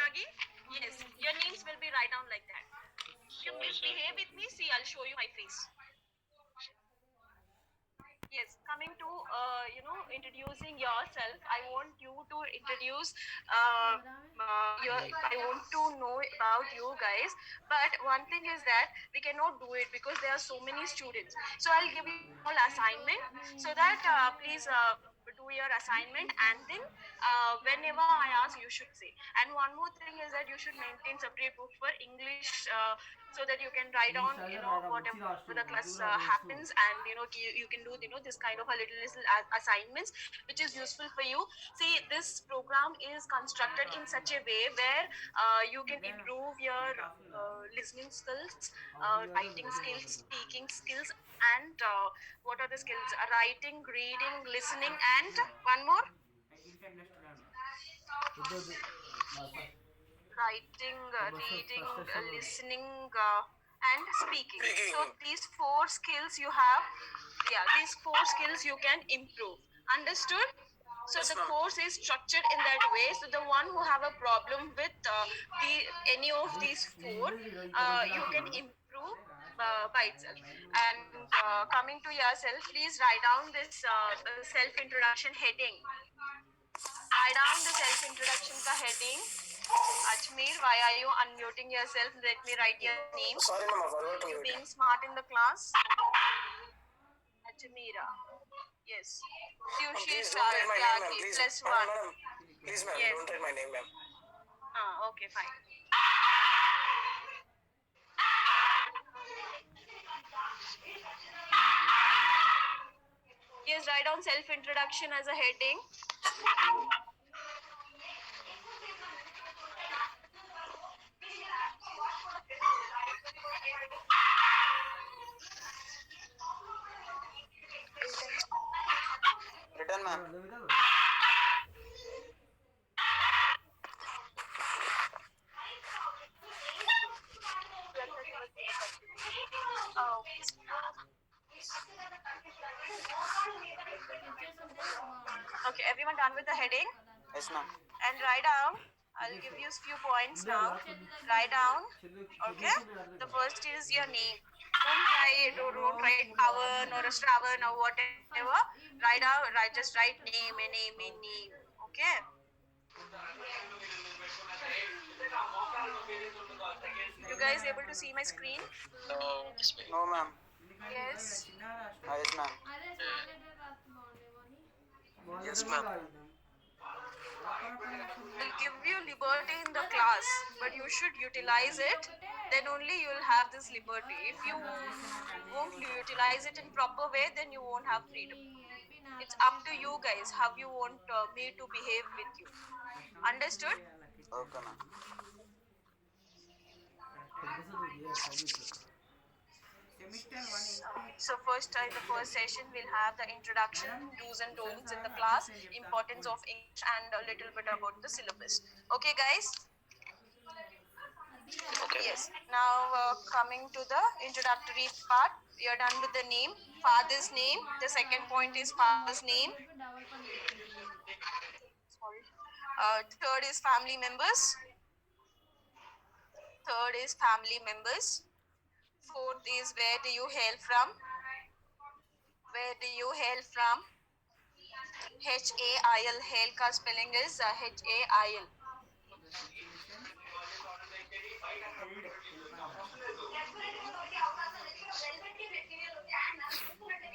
Anuragi? Yes, your names will be write down like that. You misbehave with me, see, I'll show you my face. Yes, coming to introducing yourself, I want you to introduce your. I want to know about you guys. But one thing is that we cannot do it because there are so many students. So I'll give you a small assignment so that please do your assignment, and then whenever I ask, you should say. And one more thing is that you should maintain separate book for English so that you can write on whatever the class happens, and you can do this kind of a little assignments which is useful for you. See, this program is constructed in such a way where you can improve your listening skills, writing skills, speaking skills, and what are the skills? Writing, reading, listening, and one more, writing, reading, listening, and speaking. So these four skills you have. Yeah, these four skills you can improve. Understood? So the course is structured in that way. So the one who have a problem with the any of these four, you can improve by itself. And coming to yourself, please write down this self introduction heading. Write down the self introduction ka heading. Ajmer, why are you unmuting yourself? Let me write your name. Sorry, ma'am, I forgot to You mute. being smart in the class. Ajmera. Yes. Tushi Please don't write my name, ma'am. Please, plus madam, one. madam. Please, ma'am, Yes. don't write my name, ma'am. Okay, fine. Yes, write down self introduction as a heading. Written, ma'am. Oh. Okay, everyone done with the heading? Yes, ma'am. And write down. I'll give you a few points now. Write down. Okay. The first is your name. Don't write Pavan or a Shravan or whatever. Just write name. Okay. You guys able to see my screen? No, ma'am. Yes. Yes, ma'am. Yes, ma'am. Will give you liberty in the class, but you should utilize it. Then only you will have this liberty. If you won't utilize it in proper way, then you won't have freedom. It's up to you guys how you want me to behave with you. Understood? Okay, ma'am. So first, in the first session, we'll have the introduction, do's and don'ts in the class, importance of English, and a little bit about the syllabus. Okay, guys? Okay. Yes. Now, coming to the introductory part, we are done with the name, father's name. The second point is father's name. Sorry. Third is family members. Third is family members. Fourth is where do you hail from? Where do you hail from? HAIL. Hail ka spelling is HAIL.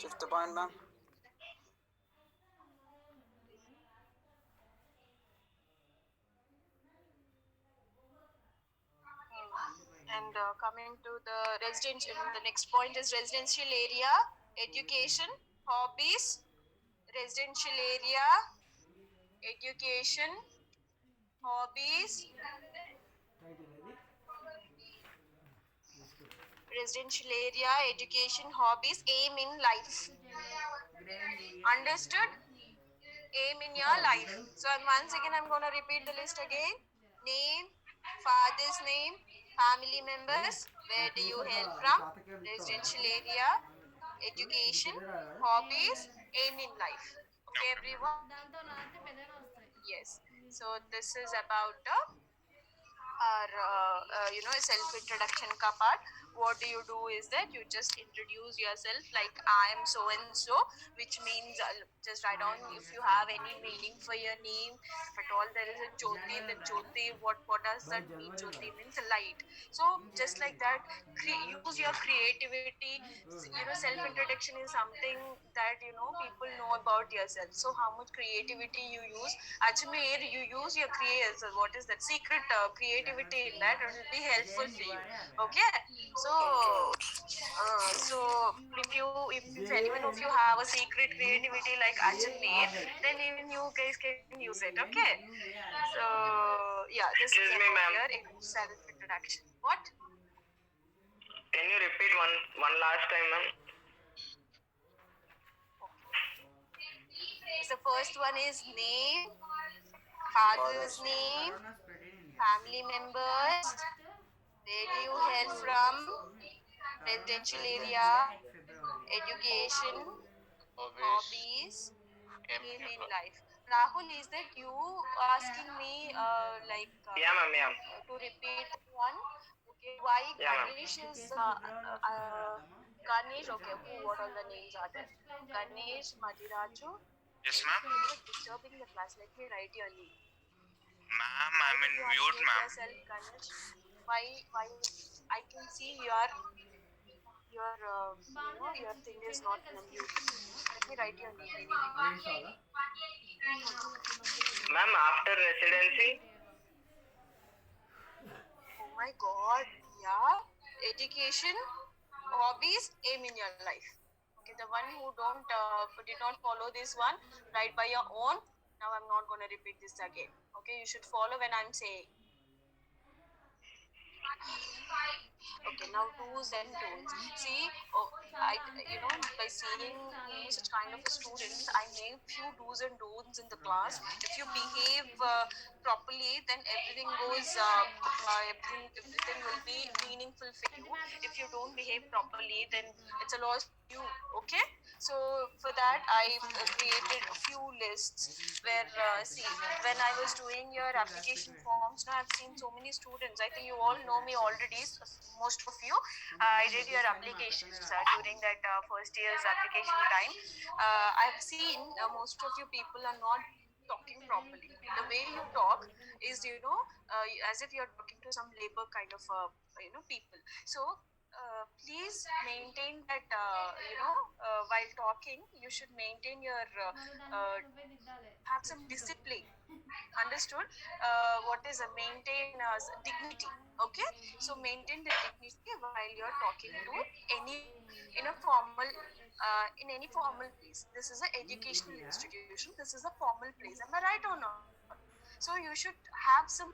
Fifth point, ma'am. And coming to the residential, the next point is residential area, education, hobbies, residential area, education, hobbies, residential area, education, hobbies, aim in life. Understood? Aim in your life. So once again, I'm going to repeat the list again. Name, father's name, family members, where do you hail from, residential area, education, hobbies, aim in life. Okay, everyone? Yes. So this is about the our self introduction ka part. What do you do is that you just introduce yourself like I am so and so, which means just write down if you have any meaning for your name. If at all there is a Jyoti, then Jyoti, what does that mean? Jyoti means light. So just like that, use your creativity. Self introduction is something that people know about yourself. So how much creativity you use. Ajmer, you use your creative. What is that secret creativity in that? It will be helpful for you. Okay. So if anyone of you have a secret creativity like Ajmer, then even you guys can use it. Okay. So yeah, this is Excuse me, ma'am. your self introduction. What? Can you repeat one last time, ma'am? The first one is name, father's name, family members, where do you hail from, residential area, education, hobbies, aim in life. Rahul, is that you asking me Yeah, ma'am. Yeah. to repeat one? Okay, why Yeah, ma'am. Ganesh is Ganesh? Okay, what all the names are there? Ganesh, Madiraju. Yes, ma'am. You're disturbing the class. Let me write your name. Ma'am, I'm in You mute, unmute ma'am. yourself, Ganesh. Why? I can see your thing is not in a mute. Let me write your name. Ma'am, after residency, Oh my God! Yeah, education, hobbies, aim in your life. Okay, the one who don't did not follow this one, write by your own. Now I'm not gonna repeat this again. Okay, you should follow when I'm saying. Okay, now do's and don'ts. See, by seeing such kind of a student, I made few do's and don'ts in the class. If you behave properly, then everything goes, everything will be meaningful for you. If you don't behave properly, then it's a loss for you. Okay, so for that I created a few lists where see, when I was doing your application forms, now I've seen so many students. I think you all know me already, most of you. I did your applications during that first year's application time. I've seen most of you people are not talking properly. The way you talk is, as if you're talking to some labor kind of, people. So please maintain that, while talking, you should maintain your, have some discipline. Understood? What is a maintain dignity? Okay, so maintain the dignity while you're talking to any in a formal in any formal place. This is an educational institution. This is a formal place. Am I right or not? So you should have some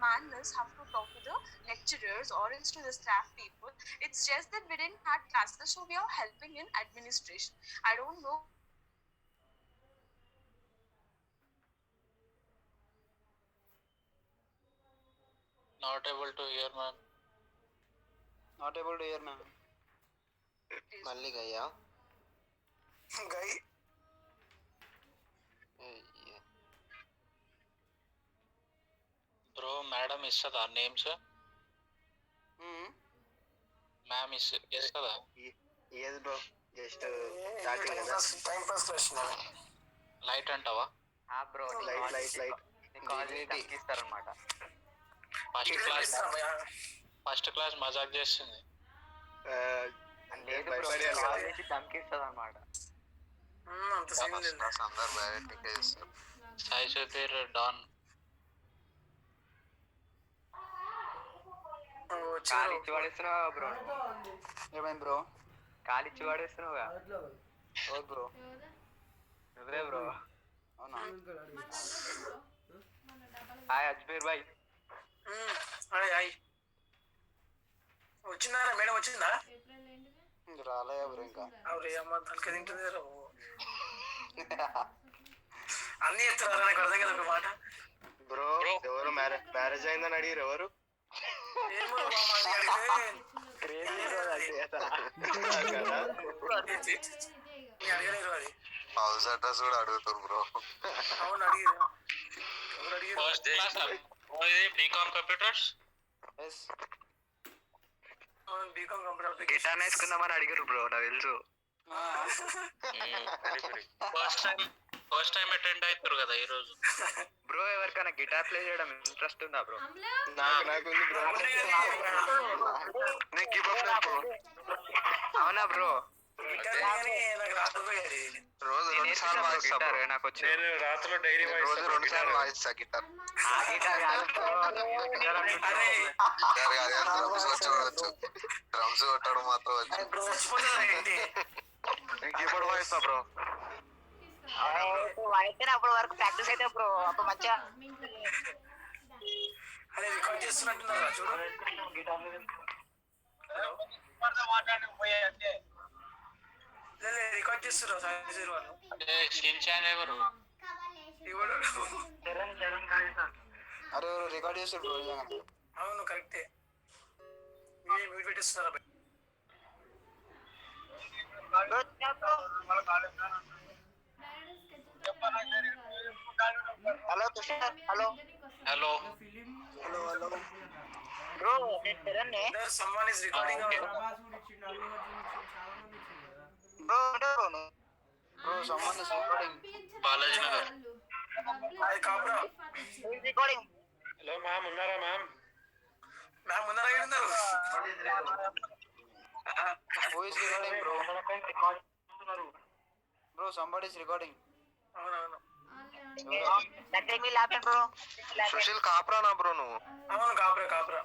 manners, have to talk to the lecturers or else to the staff people. It's just that we didn't have classes, so we are helping in administration. I don't know. Not able to hear, ma'am. Not able to hear, ma'am. మళ్ళీ గయ్యా Guy. Bro, madam ఇస్తుందా names? Ma'am ఇస్తుందా? ఏది bro just starting కదా time pass question. Light అంటావా? Bro light ఇస్తారనమాట. First class మజాక్ చేస్తుంది. లేదు బ్రో ధమ్కిస్తుంది అనమాట. అందరు డైరెక్ట్ చేస్తారు. సాయి సుధీర్ డాన్. కాలిచ్చి పడేస్తున్నావా బ్రో? ఏమైంది బ్రో? కాలిచ్చి పడేస్తున్నావుగా. ఓ బ్రో, నువ్వే బ్రో. అవునా? హాయ్ అజ్మీర్ భాయ్. వచ్చిందా మేడం? వచ్చిందా? రాలే బ్రో ఇంకా. అమ్మ తలక తింటుంది. అన్ని ఎత్తురా, నాకు అర్థం కదా ఒక మాట. బ్రో ఎవరు మ్యారేజ్ అయిందని అడిగారు? ఎవరు? ఏమో అడగలేరు అది. హౌస్ అడ్రస్ కూడా అడుగుతారు బ్రో. అవును అడిగారు. ఎవరు అడిగారు? First class BCom computers. Yes BCom computer guitar నేర్చుకుందామని అడిగారు బ్రో నాకు తెలుసు. ఫస్ట్ టైం అటెండ్ అవుతారు కదా ఈ రోజు. బ్రో ఎవరికైనా గిటార్ ప్లే చేయడం ఇంట్రెస్ట్ ఉందా బ్రో? నాకు ఉంది బ్రో. నేను గివ్ అప్ బ్రో. అవునా బ్రో? నాకు రాదు రోజు 2 సార్లు వాయిస్తా గిటార్ బ్రో. నాకు వచ్చి నేను రాత్రిలో డైరీ రోజు 2 సార్లు వాయిస్తా గిటార్. ఆ గిటార్ కాదు bro. అరే గిటార్ కాదు కానీ డ్రమ్స్ వచ్చి డ్రమ్స్ కొట్టడం మాత్రం వచ్చు. ఇప్పుడు చచ్చిపోతుందా ఏంటి? నేను కీబోర్డ్ వాయిస్తా బ్రో. అయితే అప్పటి వరకు ప్రాక్టీస్ అయితే బ్రో అప్పుడు మంచిగా అరే రికార్డ్ చేస్తున్నట్టున్నారా చూడు. రికార్డ్ చేస్తున్నారు సాయి వాళ్ళు. షిన్చాన్ ఎవరు? ఇవ్వడు. అరే రికార్డ్ చేస్తాడు బ్రో నిజంగా. అవును కరెక్టే. మ్యూట్ పెట్టిస్తున్నారా? Hello Tushar hello hello bro నేను శరణ్ని సమ్వన్ ఇస్ రికార్డింగ్. బ్రో ఉంటారు bro someone is recording. Balaji Nagar. అది కాపురా. రికార్డింగ్ హలో మ్యామ్ ఉన్నారా? మ్యామ్ ఉన్నారా? ఉన్నారు. Who is recording bro? Bro somebody is recording. అవునవును దగ్గర మీ ల్యాప్టాప్ బ్రో సుశీల్ కాప్రానా బ్రో నువ్వు? అవును కాపురా.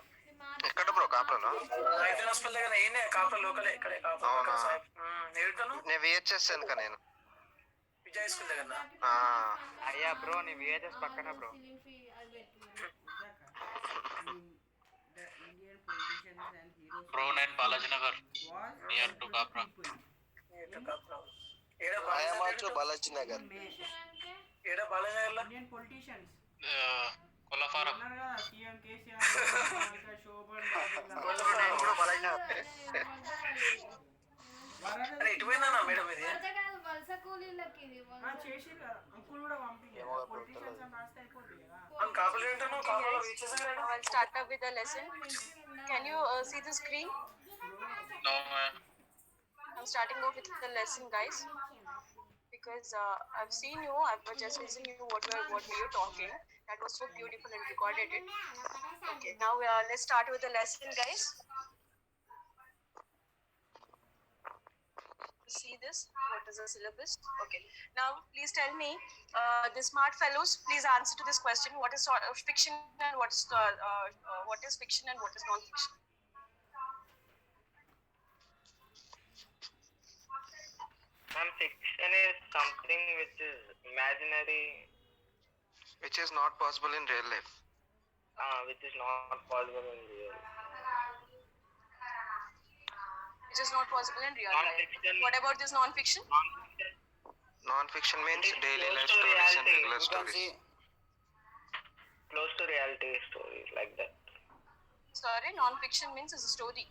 ఎక్కడ బ్రో కాప్రానా? రైతు హాస్పిటల్ దగ్గర ఈయనే కాపురా లోకలే ఇక్కడే కాపురా. అవునా? నేడుతాను నేను విహెచ్ఎస్ అనుక నేను. విజయ్ స్కూల్ దగ్గర. అయ్యా బ్రో నీ విహెచ్ఎస్ పక్కన బ్రో. బ్రో నేను Balaji Nagar near to Kapra. I am also Balaji Nagar. ఏడా బాలనగర్లో కొల్లఫారం. అరే ఇటు పోయిందన్నా మేడం ఇది. మనం కాపులు ఏంటన్నా కాపులో ఇచ్చేసారు. I'll start up with the lesson. Can you see the screen? No man. I'm starting off with the lesson, guys, because I've seen you. I've just listened to you what were you talking. That was so beautiful and recorded it. Okay, now let's start with the lesson, guys. See this? What is the syllabus? Okay. Now, please tell me, the smart fellows, please answer to this question: what is fiction and what is fiction and what is non-fiction? Fiction is something which is imaginary, Which is not possible in real life. which is not possible in real. Which is not possible in real life. Non-fiction. What about this non-fiction? Non-fiction means It is daily close life to stories and reality. regular You can stories. see. Close to reality stories like that. Sorry, non-fiction means it's a story.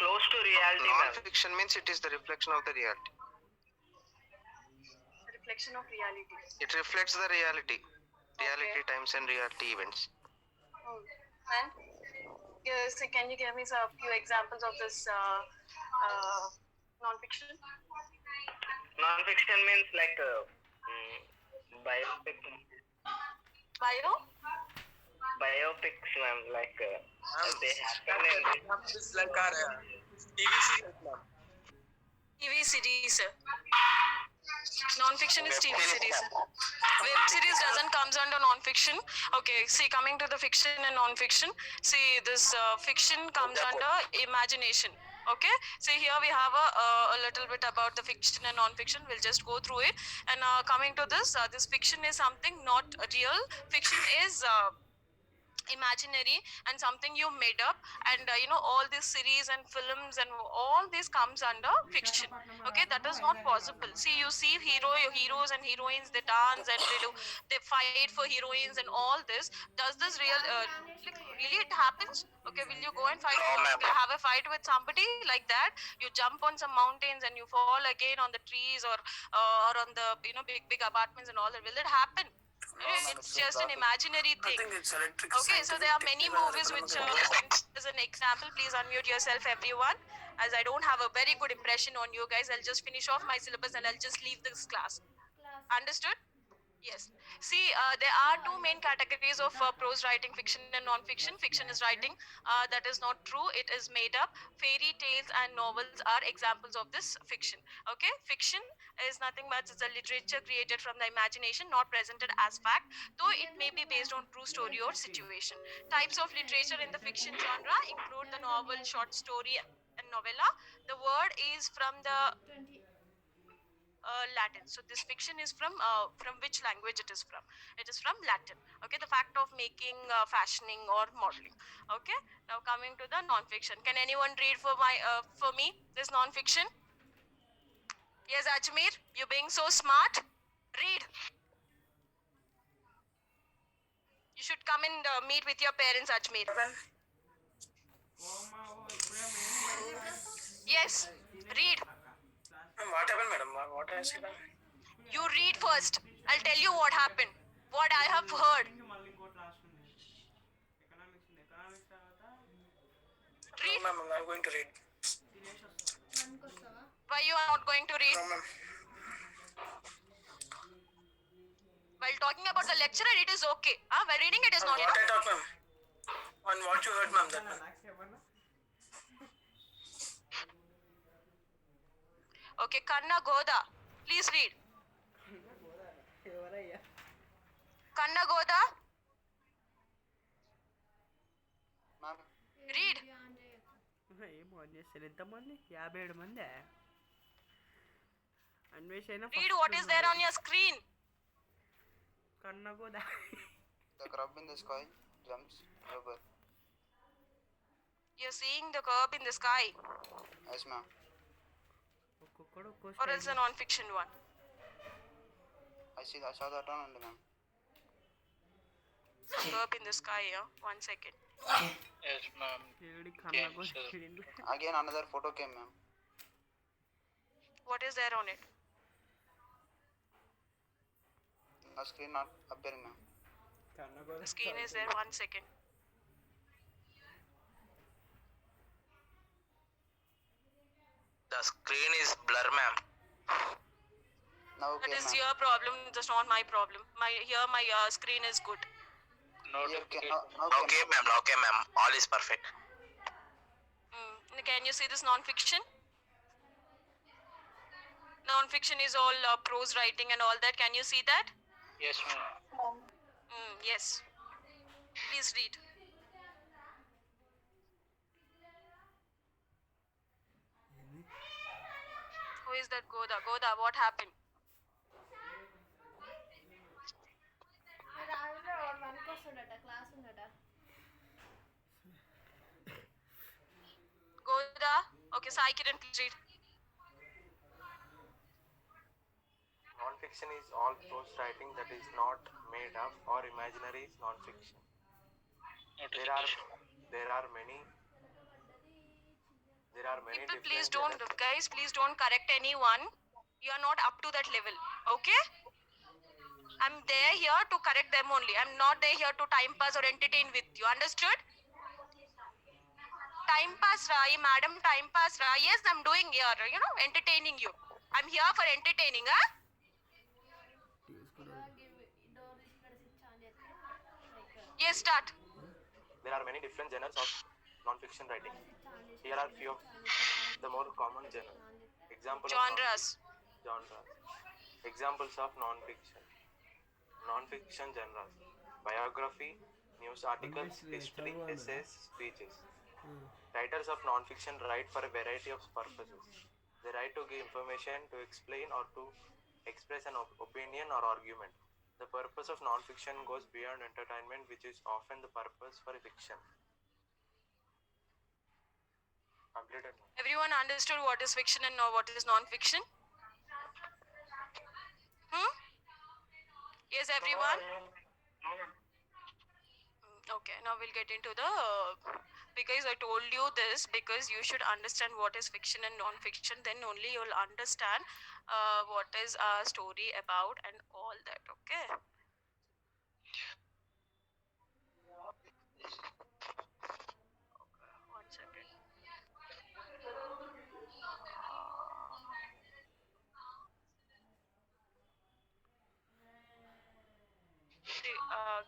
Close to reality, ma'am. Non-fiction means it is the reflection of the reality. A reflection of reality. It reflects the reality Okay. times and reality events. Oh. And yes, can you give me a few examples of this non-fiction? Non-fiction means like biopic. Biopics, ma'am, like they happen in It's like our TV series. TV series. Non-fiction is TV series. Web series doesn't comes under non-fiction. Okay, see, coming to the fiction and non-fiction. See, this fiction comes under imagination. Okay, see here we have a little bit about the fiction and non-fiction. We'll just go through it. And coming to this, this fiction is something not real. Fiction is imaginary and something you made up, and all these series and films and all this comes under fiction. Okay, that is not possible. See, you see heroes and heroines, they dance and they fight for heroines and all this. Does this really it happens? Okay, will you go and fight have a fight with somebody like that? You jump on some mountains and you fall again on the trees or on the big apartments and all that. Will it happen? It's just an imaginary I thing. think it's electric. Okay, so there are many movies which, as an example, please unmute yourself, everyone. As I don't have a very good impression on you guys, I'll just finish off my syllabus and I'll just leave this class. Understood? Yes. See, there are two main categories of prose writing, fiction and non-fiction. Fiction is writing that is not true, it is made up. Fairy tales and novels are examples of this fiction. Okay, fiction is nothing but it's a literature created from the imagination, not presented as fact, though it may be based on true story or situation. Types of literature in the fiction genre include the novel, short story, and novella. The word is from the Latin. So this fiction is from which language it is from? It is from Latin. Okay, the fact of making, fashioning, or modeling. Okay. Now coming to the non-fiction. Can anyone read for me this non-fiction? Yes, Ajmer, you being so smart. Read. You should come and meet with your parents, Ajmer. Yes, read. What happened, madam? What has happened? You read first. I'll tell you what happened. What I have heard. Read. No, ma'am, I'm going to read. Why you are not going to read? No, ma'am. While talking about the lecturer, it is okay. While reading, it is not. What I thought, ma'am. On what you heard, ma'am, that ma'am. Okay, Kanna Goda. Please read. Kanna Goda. Ma'am Read. ఏమో అన్వేషణ ఎంతమంది 57 మంది అన్వేషణ Read what is there on your screen. కన్నా కూడా the curb in the sky jumps over. You're seeing the curb in the sky, yes ma'am. ఒక్కొక్కడు or else a non-fiction one. I saw that one only, ma'am. Curb in the sky. One second. Yes, ma'am. కన్నా కూడా Again another photo came, ma'am. What is there on it? The screen not appearing, ma'am. కన్నా కూడా The screen is there. One second. The screen is blur, ma'am. Now That okay, is ma'am. your problem. That's not my problem. My screen is good. Here, Notification. Okay, ma'am. Okay, ma'am. All is perfect. Can you see this non-fiction? Non-fiction is all prose writing and all that. Can you see that? Yes, ma'am. Yes. Please read. Who is that Goda? Goda, what happened? Goda? Okay, Sai Kiran, please read. Non-fiction is all prose writing that is not made up or imaginary is non-fiction. Notification. There are many People, different please don't, genres. guys, please don't correct anyone. You are not up to that level, okay? I'm there here to correct them only. I'm not there here to time pass or entertain with you. Understood? Time pass, Rai, madam, time pass, Rai. Yes, I'm doing here, entertaining you. I'm here for entertaining, huh? Yes, start. There are many different genres of non-fiction writing. Here are few of the more common genres. Genres. Examples of non-fiction. Non-fiction genres: biography, news articles, history, essays, speeches. Writers of non-fiction write for a variety of purposes. They write to give information, to explain, or to express an opinion or argument. The purpose of non-fiction goes beyond entertainment, which is often the purpose for fiction. Completed. Everyone understood what is fiction and what is non-fiction? Yes, everyone? Okay, now we'll get into the... because I told you this, because you should understand what is fiction and non-fiction, then only you'll understand what is a story about and all that, okay?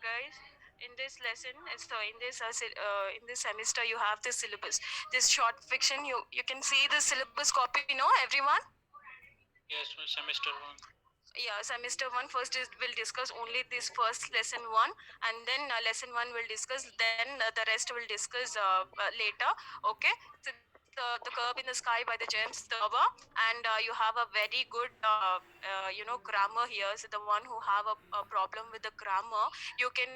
guys, in this lesson, so in this semester, you have this syllabus, this short fiction. You can see the syllabus copy, no, everyone. Yes, semester 1. Yeah, semester one first is will discuss only this first lesson one, and then lesson one will discuss. Then the rest will discuss later. Okay, so the curve in the sky by the James Thurber, and you have a very good grammar here. So the one who have a problem with the grammar, you can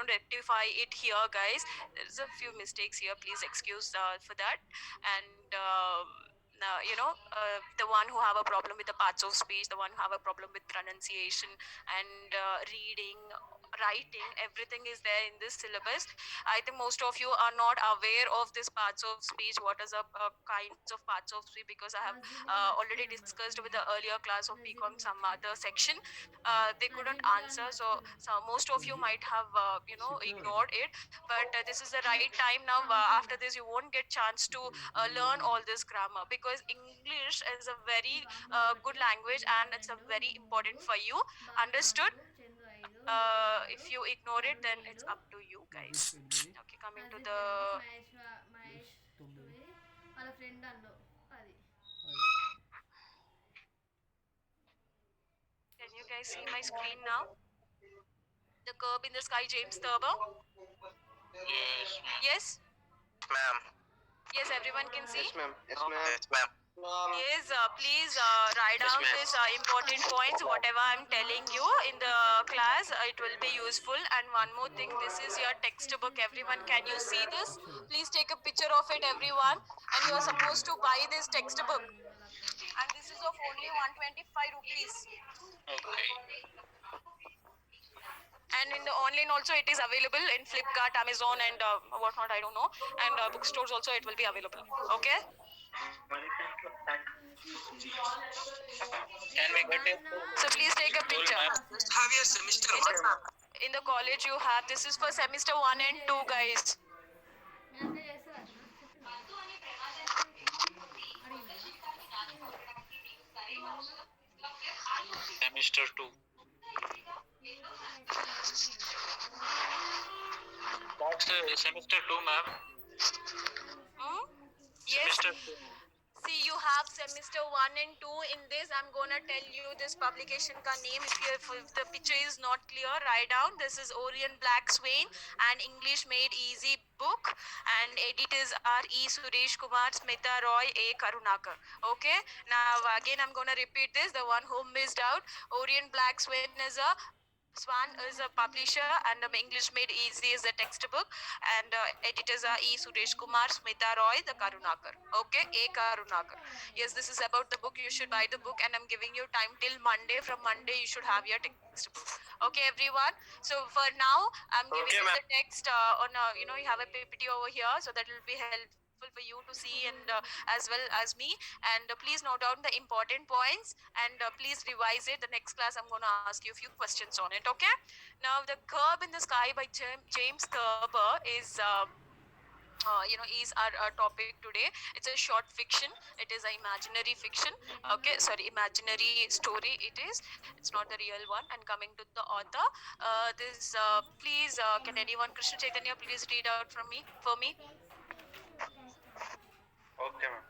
rectify it here, guys. There's a few mistakes here. Please excuse for that, and. The one who have a problem with the parts of speech, the one who have a problem with pronunciation and reading, writing, everything is there in this syllabus. I think most of you are not aware of this parts of speech, what is a kinds of parts of speech, because I have already discussed with the earlier class of BCom some other section. They couldn't answer, so most of you might have ignored it, but this is the right time now. After this you won't get chance to learn all this grammar, because English is a very good language and it's a very important for you. Understood? If you ignore it, then it's up to you guys. Okay, coming to the వాళ్ళ friend అన్నావు అది can you guys see my screen now? The curve in the sky, James Thurber. Yes, ma'am. Yes, Ma'am. yes, everyone can see. Yes, ma'am. Yes, ma'am. Yes, ma'am. Yes, please write Yes, down ma'am. this important points, whatever I'm telling you in the class. It will be useful. And one more thing, this is your textbook. Everyone, can you see this? Please take a picture of it, everyone. And you are supposed to buy this textbook. And this is of only 125 rupees. Okay. And in the online also, it is available in Flipkart, Amazon, and whatnot. I don't know. And bookstores also, it will be available. Okay. Can we get it? So please take a picture. Have your semester In the college you have, this is for semester 1 and 2, guys. నేను అట్లా చేస్తారు Semester 2. That's semester 2, ma'am. Hmm? Yes. Semester 2. See, you have semester 1 and 2 in this. I'm gonna tell you this publication ka name. If the picture is not clear, write down. This is Orion Black Swain and English Made Easy book, and editors are E. Suresh Kumar, Smita Roy, A. Karunakar. Okay. Now again, I'm gonna repeat this. The one who missed out, Orion Black Swain is a Swan is a publisher, and English Made Easy is the textbook, and editors are E. Suresh Kumar, Smita Roy, the Karunakar. Okay, A. Karunakar. Yes, this is about the book. You should buy the book, and I'm giving you time till Monday. From Monday, you should have your textbook. Okay, everyone. So for now, I'm giving you the text on. You have a PPT over here, so that will be helpful for you to see, and as well as me. And please note down the important points, and please revise it. The next class I'm going to ask you a few questions on it. Okay. Now, The Curb in the Sky by James Thurber is is our topic today. It's a short fiction. It is an imaginary fiction. Okay, sorry, imaginary story it is. It's not the real one. And coming to the author, please, can anyone, Krishna Chaitanya, please read out for me? Okay, ma'am.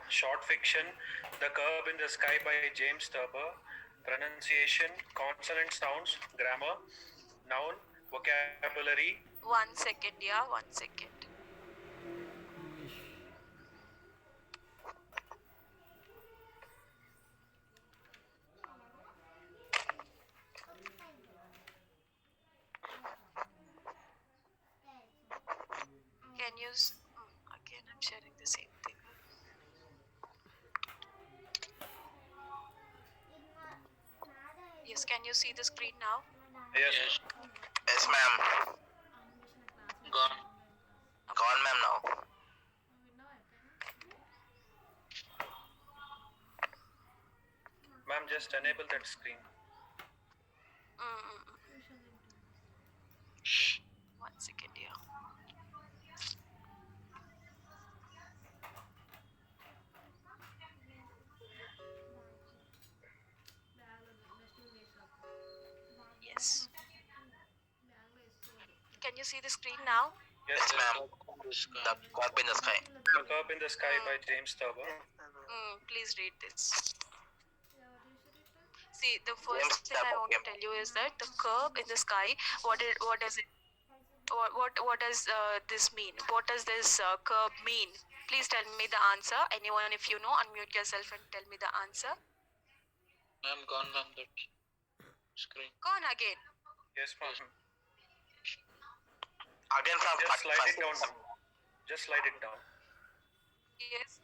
Short fiction, The Curb in the Sky by James Thurber. Pronunciation, consonant sounds, grammar, noun, vocabulary. 1 second, yeah, 1 second. Can you again, I'm sharing the same thing. Yes, can you see the screen now? Yes. Yes, ma'am. Gone. Gone, ma'am, now. Ma'am, just enable that screen. Mm. 1 second, yeah. Yes. Can you see the screen now? Yes, Yes, ma'am. The curb in the sky. The Curb in the Sky by James Thurber. Please read this. See, the James first thing I Thurber, want to yeah. tell you is that the curb in the sky. What does it? What does this mean? What does this curb mean? Please tell me the answer. Anyone, if you know, unmute yourself and tell me the answer. I'm gone from that screen. Gone again. Yes, ma'am. Again from Just slide first it down now. Just slide it down. Yes.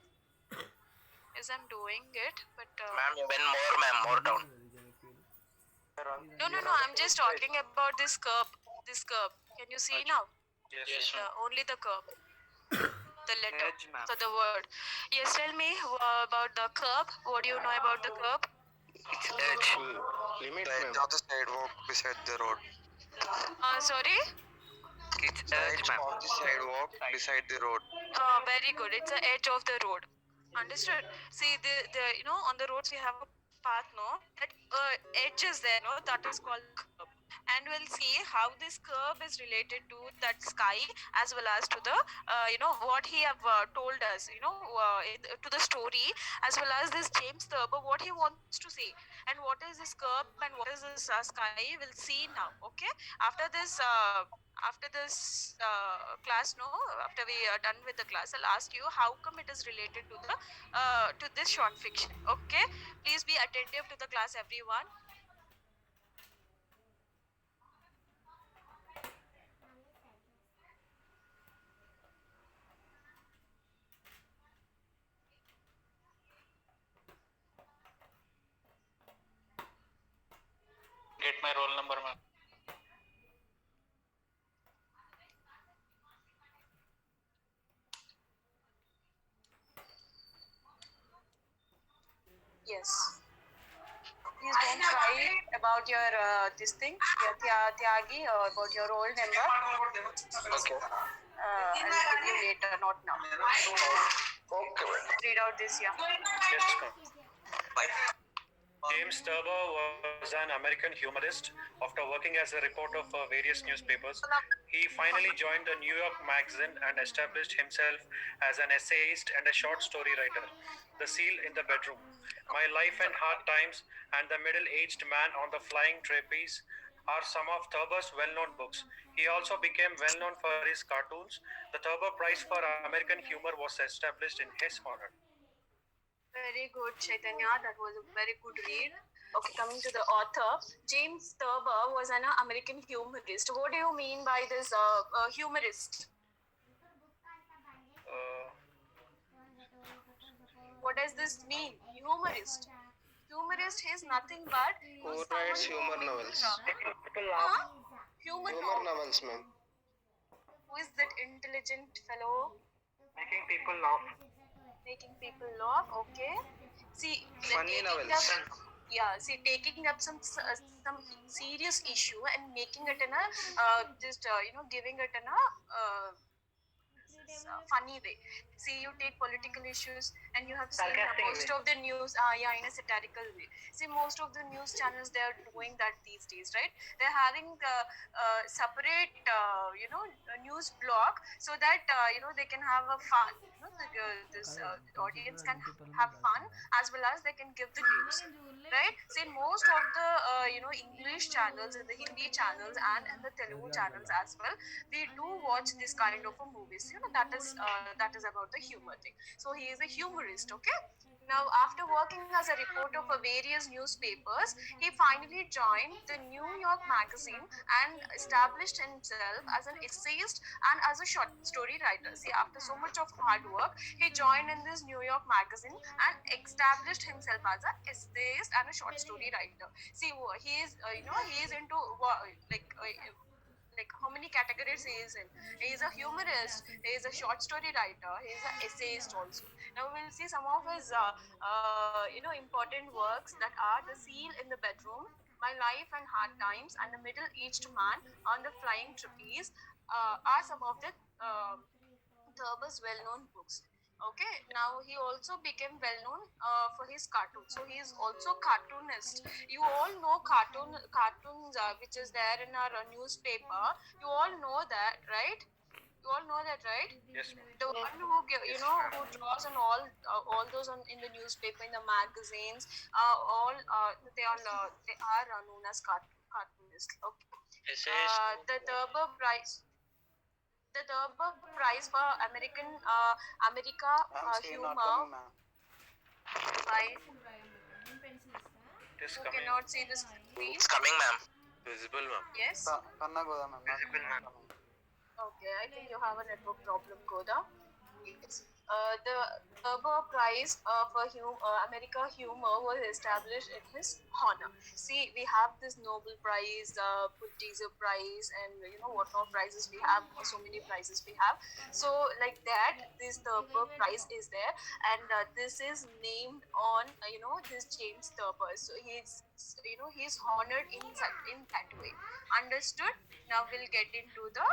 Yes, I'm doing it, but Ma'am, when more, ma'am, more down. no. I'm just talking about this curb. This curb. Can you see now? Yes, Only the curb. The letter. Edge, ma'am. So the word. Yes, tell me about the curb. What do you know about the curb? Edge. Limit, The edge ma'am. of the sidewalk beside the road. Sorry. It's The edge of the sidewalk beside the road. Very good. It's the edge of the road. Understood. See, the on the roads we have a path, no? That edge is there, no? That is called curb. And we'll see how this curb is related to that sky as well as to the what he have told us, to the story, as well as this James Thurber what he wants to say, and what is this curb and what is this sky. We'll see now. Okay. After this. Class, no, after we are done with the class, I'll ask you how come it is related to the to this short fiction. Okay, please be attentive to the class, everyone. Get my roll number, ma'am. Yes. Please don't cry about your this thing, your Tyagi, or about your roll number. Okay. I'll give you later, not now. Okay, ma'am. Read out this, yeah. Yes, ma'am. James Thurber was an American humorist. After working as a reporter for various newspapers, he finally joined the New York Magazine and established himself as an essayist and a short story writer. The Seal in the Bedroom, My Life and Hard Times, and The Middle-Aged Man on the Flying Trapeze are some of Thurber's well-known books. He also became well-known for his cartoons. The Thurber Prize for American Humor was established in his honor. Very good, Chaitanya. That was a very good read. Okay, coming to the author, James Thurber was an American humorist. What do you mean by this humorist? What does this mean? Humorist. Humorist is nothing but Who writes humor novels? Humor Humor novel. novels, ma'am. Who is that intelligent fellow? Making people laugh. Making people laugh. Okay. See, Funny taking novels. taking up some serious issue and making it in a giving it in a funny way. See, you take political issues and you have seen Sarcastic most way. of the news, in a satirical way. See, most of the news channels, they are doing that these days, right? They're having separate, news block so that they can have a fun. This audience can have fun as well as they can give the news, right? See, most of the English channels, and the Hindi channels, and the Telugu channels as well, they do watch this kind of a movies. That is about the humor thing. So he is a humorist. Okay. Now, after working as a reporter for various newspapers, he finally joined the New York Magazine and established himself as an essayist and as a short story writer. See, after so much of hard work, he joined in this New York Magazine and established himself as an essayist and a short story writer. See, he is into like how many categories he is in. He is a humorist, he is a short story writer, he is an essayist also. Now we'll see some of his important works, that are The Seal in the Bedroom, My Life and Hard Times, and The Middle-Aged Man on the Flying Trapeze are some of the Thurber's well-known books. Okay, now he also became well known for his cartoons. So he is also cartoonist. You all know cartoons which is there in our newspaper. You all know that, right? You all know that, right? Yes, ma'am. The one who who draws on all those in the newspaper, in the magazines, all they are known as cartoonists. Okay. The Durbar Prize. The Durbar Prize for America Ma'am, screen not humor coming, ma'am. by It is who coming. cannot see the screen. It's coming, ma'am. Visible, ma'am. Yes. Kanna Goda, ma'am. Not Visible, ma'am. coming. Okay, I think you have a network problem, Goda. Yes. The Durbar Prize for America humor was established in his honor. See, we have this Nobel Prize, Pulitzer Prize, and what prizes we have. So many prizes we have. So like that, this Durbar Prize is there, and this is named on this James Durbar. So he's honored in that way. Understood? Now we'll get into the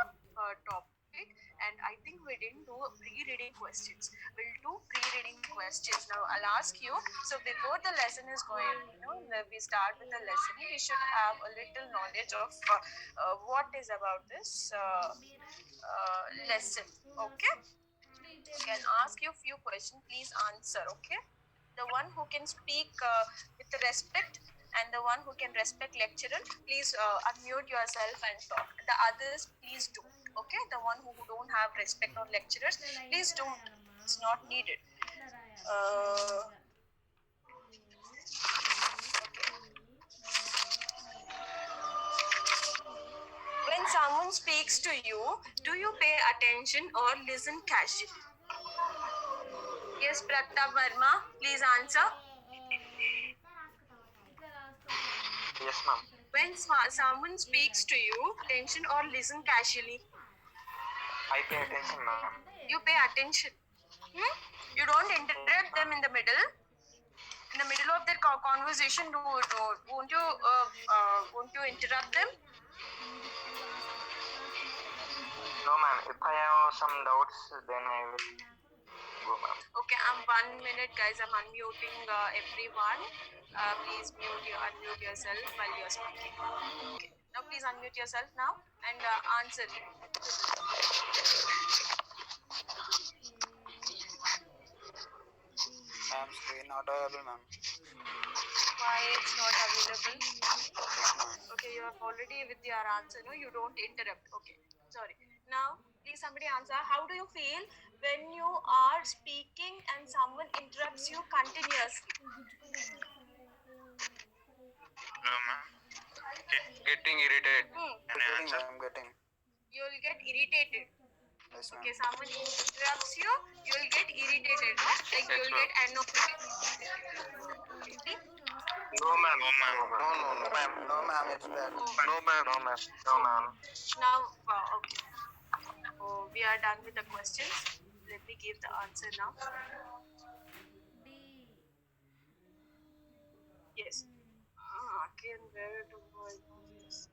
topic, and I think we didn't do pre-reading questions. We'll do pre-reading questions now. I'll ask you. So before the lesson is going, when we start with the lesson, we should have a little knowledge of what is about this lesson. Okay. I can ask you a few questions. Please answer. Okay. The one who can speak with respect and the one who can respect lecturer, please unmute yourself and talk. The others, please don't. Okay, the one who don't have respect on lecturers, please don't. It's not needed. When someone speaks to you, do you pay attention or listen casually? Yes, Pratap Verma, please answer. Yes, ma'am. When someone speaks to you, attention or listen casually? I pay attention, ma'am. You pay attention. You don't interrupt them in the middle. In the middle of their conversation, won't you interrupt them? No, ma'am. If I have some doubts, then I will go, ma'am. Okay, I'm 1 minute, guys. I'm unmuting everyone. Please unmute yourself while you're speaking. Okay. Now please unmute yourself now and answer. Ma'am, screen not available, ma'am. Why it's not available? Okay, you have already with your answer. No, you don't interrupt. Okay, sorry. Now, please somebody answer. How do you feel when you are speaking and someone interrupts you continuously? No, ma'am. Getting irritated. I'm getting. You'll get irritated. Yes, ma'am. Okay, someone interrupts you, you'll get irritated, no? Like you'll get annoyed. No, ma'am. No, ma'am. No, ma'am. No, ma'am, it's bad. No, ma'am. No, ma'am. No, ma'am. Now, okay. Oh, we are done with the questions. Let me give the answer now. Yes. Again, where to go? Yes.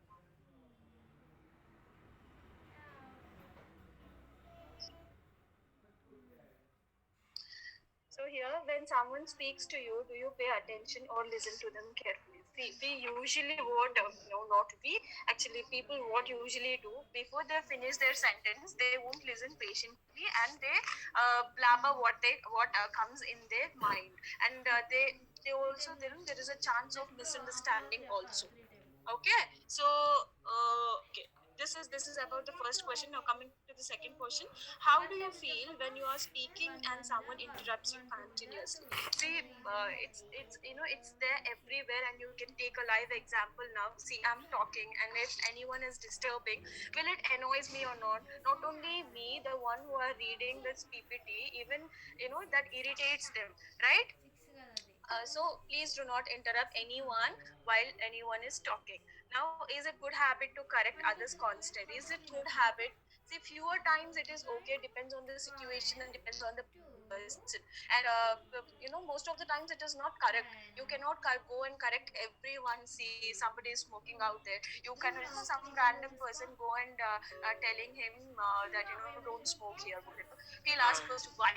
So here, when someone speaks to you, do you pay attention or listen to them carefully? See, we usually not we. Actually, people what usually do before they finish their sentence, they won't listen patiently and they blabber what comes in their mind, and they also there is a chance of misunderstanding also. Okay, so okay. This is about the first question. Now coming to the second question, how do you feel when you are speaking and someone interrupts you continuously? See, it's there everywhere, and you can take a live example now. See, I'm talking, and if anyone is disturbing, will it annoys me or not? Not only me, the one who are reading this PPT, even that irritates them, right? So please do not interrupt anyone while anyone is talking. Now, is it good habit to correct others constantly? Is it good habit? See, fewer times it is okay. Depends on the situation and depends on the person. And most of the times it is not correct. You cannot go and correct everyone. See, somebody is smoking out there. You can some random person go and telling him that don't smoke here. He'll ask first why.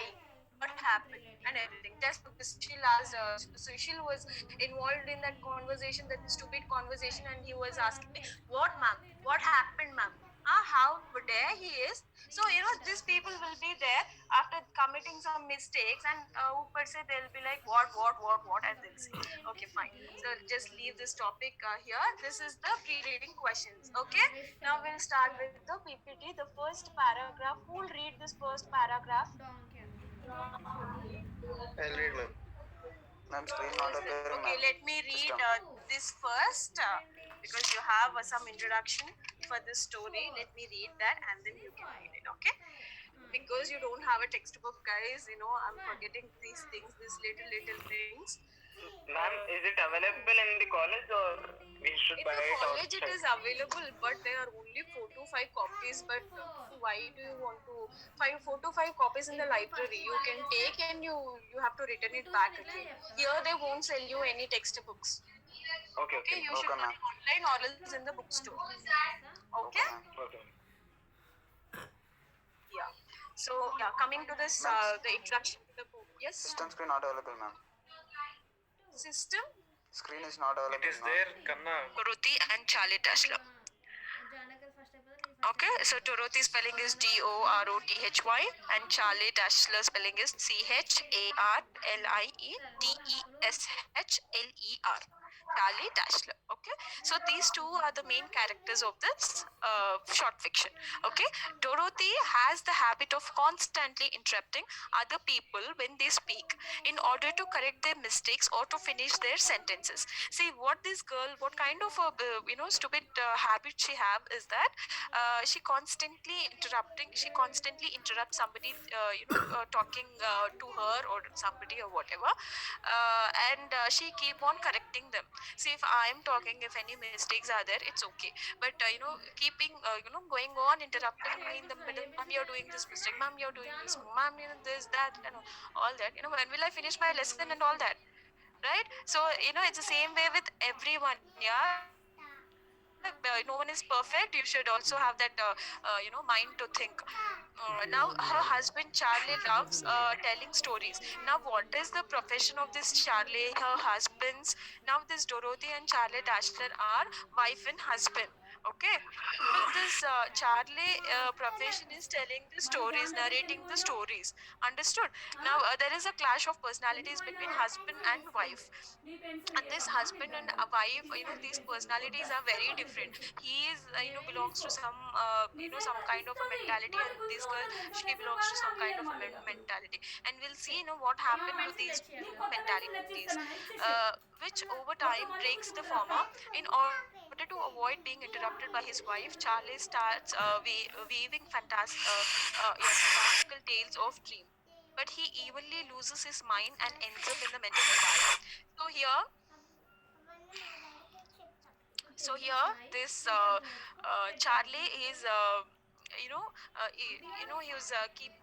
happened and everything. Just because Sushil asked, Sushil was involved in that conversation, that stupid conversation, and he was asking me, "What, ma'am? What happened, ma'am? How dare he is?" So these people will be there after committing some mistakes, and per se they'll be like, what, and they'll say, "Okay, fine. So just leave this topic here. This is the pre-reading questions. Okay. Now we'll start with the PPT. The first paragraph. Who will read this first paragraph? Donkey. I'll read, ma'am. Ma'am, screen not appearing, Okay, ma'am. let me read System. this first because you have some introduction for this story. Let me read that and then you can read it, okay? Because you don't have a textbook, guys, I'm forgetting these things, these little things. Ma'am, is it available in the college or we should In buy the it college it outside? is available, but there are only 4 to 5 copies. But why do you want to find 4 to 5 copies in the library? You can take and you have to return it back again. Here they won't sell you any textbooks. Okay. You should Okay, buy ma'am. online or else in the bookstore. Okay? Okay. Yeah. So coming to this, the introduction to the book. Yes. System screen not available, ma'am. System. Screen is not available. It is ma'am. there, Kanna. Dorothy and Charlie Tesla. Okay, so Dorothy spelling is Dorothy and Charlie Dashler spelling is Charlie-Deshler. Charlie Dashler. Okay, so these two are the main characters of this short fiction. Okay, Dorothy has the habit of constantly interrupting other people when they speak in order to correct their mistakes or to finish their sentences. See, what kind of a stupid habit she have is that she constantly interrupts somebody talking to her or somebody or whatever, and she keep on correcting them. See, if I am talking, if any mistakes are there, it's okay, but keeping going on interrupting me in the middle. "Ma'am, you're doing this mistake. Ma'am, you're doing this. Ma'am, this, that, all that. When will I finish my lesson and all that?" Right? So it's the same way with everyone. Yeah, no one is perfect. You should also have that mind to think. Now her husband Charlie loves telling stories. Now what is the profession of this Charlie, her husband's? Now this Dorothy and Charlie Dashler are wife and husband. Okay, but this Charlie profession is telling the stories, narrating the stories. Understood? Now there is a clash of personalities between husband and wife, and this husband and a wife, these personalities are very different. He is belongs to some kind of a mentality, and this girl, she belongs to some kind of a mentality. And we'll see what happened to these mentalities, which over time breaks the former. In order to avoid being interrupted by his wife, Charlie starts weaving fantastical tales of dream, but he evenly loses his mind and ends up in the mental asylum. So here, this Charlie is, he was keep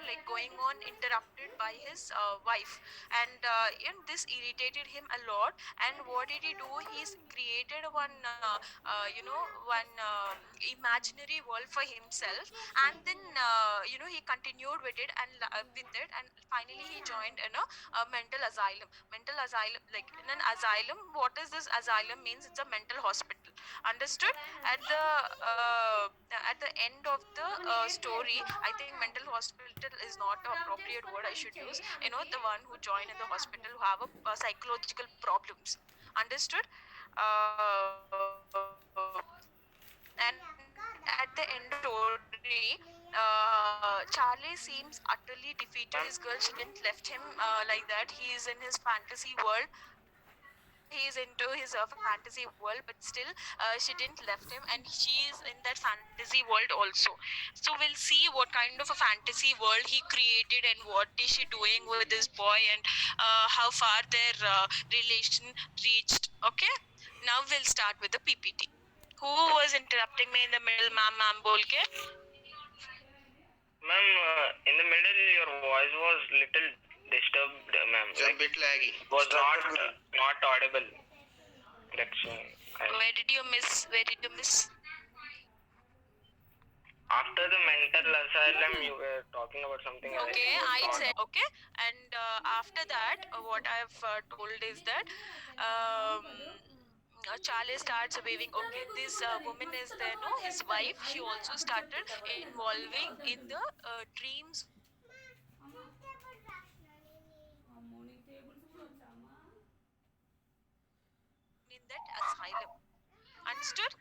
like going on interrupted by his wife, and this irritated him a lot. And what did he do? He's created one imaginary world for himself, and then he continued with it, and finally he joined in a mental asylum. Mental asylum, like in an asylum, what is this asylum means? It's a mental hospital. Understood? At the end of the story, I think mental hospital is not the appropriate word I should use. The one who join in the hospital who have a psychological problems. Understood? And at the end of the story, Charlie seems utterly defeated. His girl, she didn't left him like that. He is in his fantasy world. He is into his fantasy world, but still she didn't left him, and she is in that fantasy world also. So we'll see what kind of a fantasy world he created, and what is she doing with this boy, and how far their relation reached. Okay, now we'll start with the PPT. Who was interrupting me in the middle? Ma'am, bolke. Ma'am, in the middle, your voice was little disturbed, ma'am. It's a bit laggy. Was not audible. That's Where did you miss? after the mental asylum, you were talking about something else. Okay, I said okay, and after that, what I've told is that Charlie starts waving. Okay, this woman is there, no, his wife. She also started involving in the dreams in that asylum. Understood?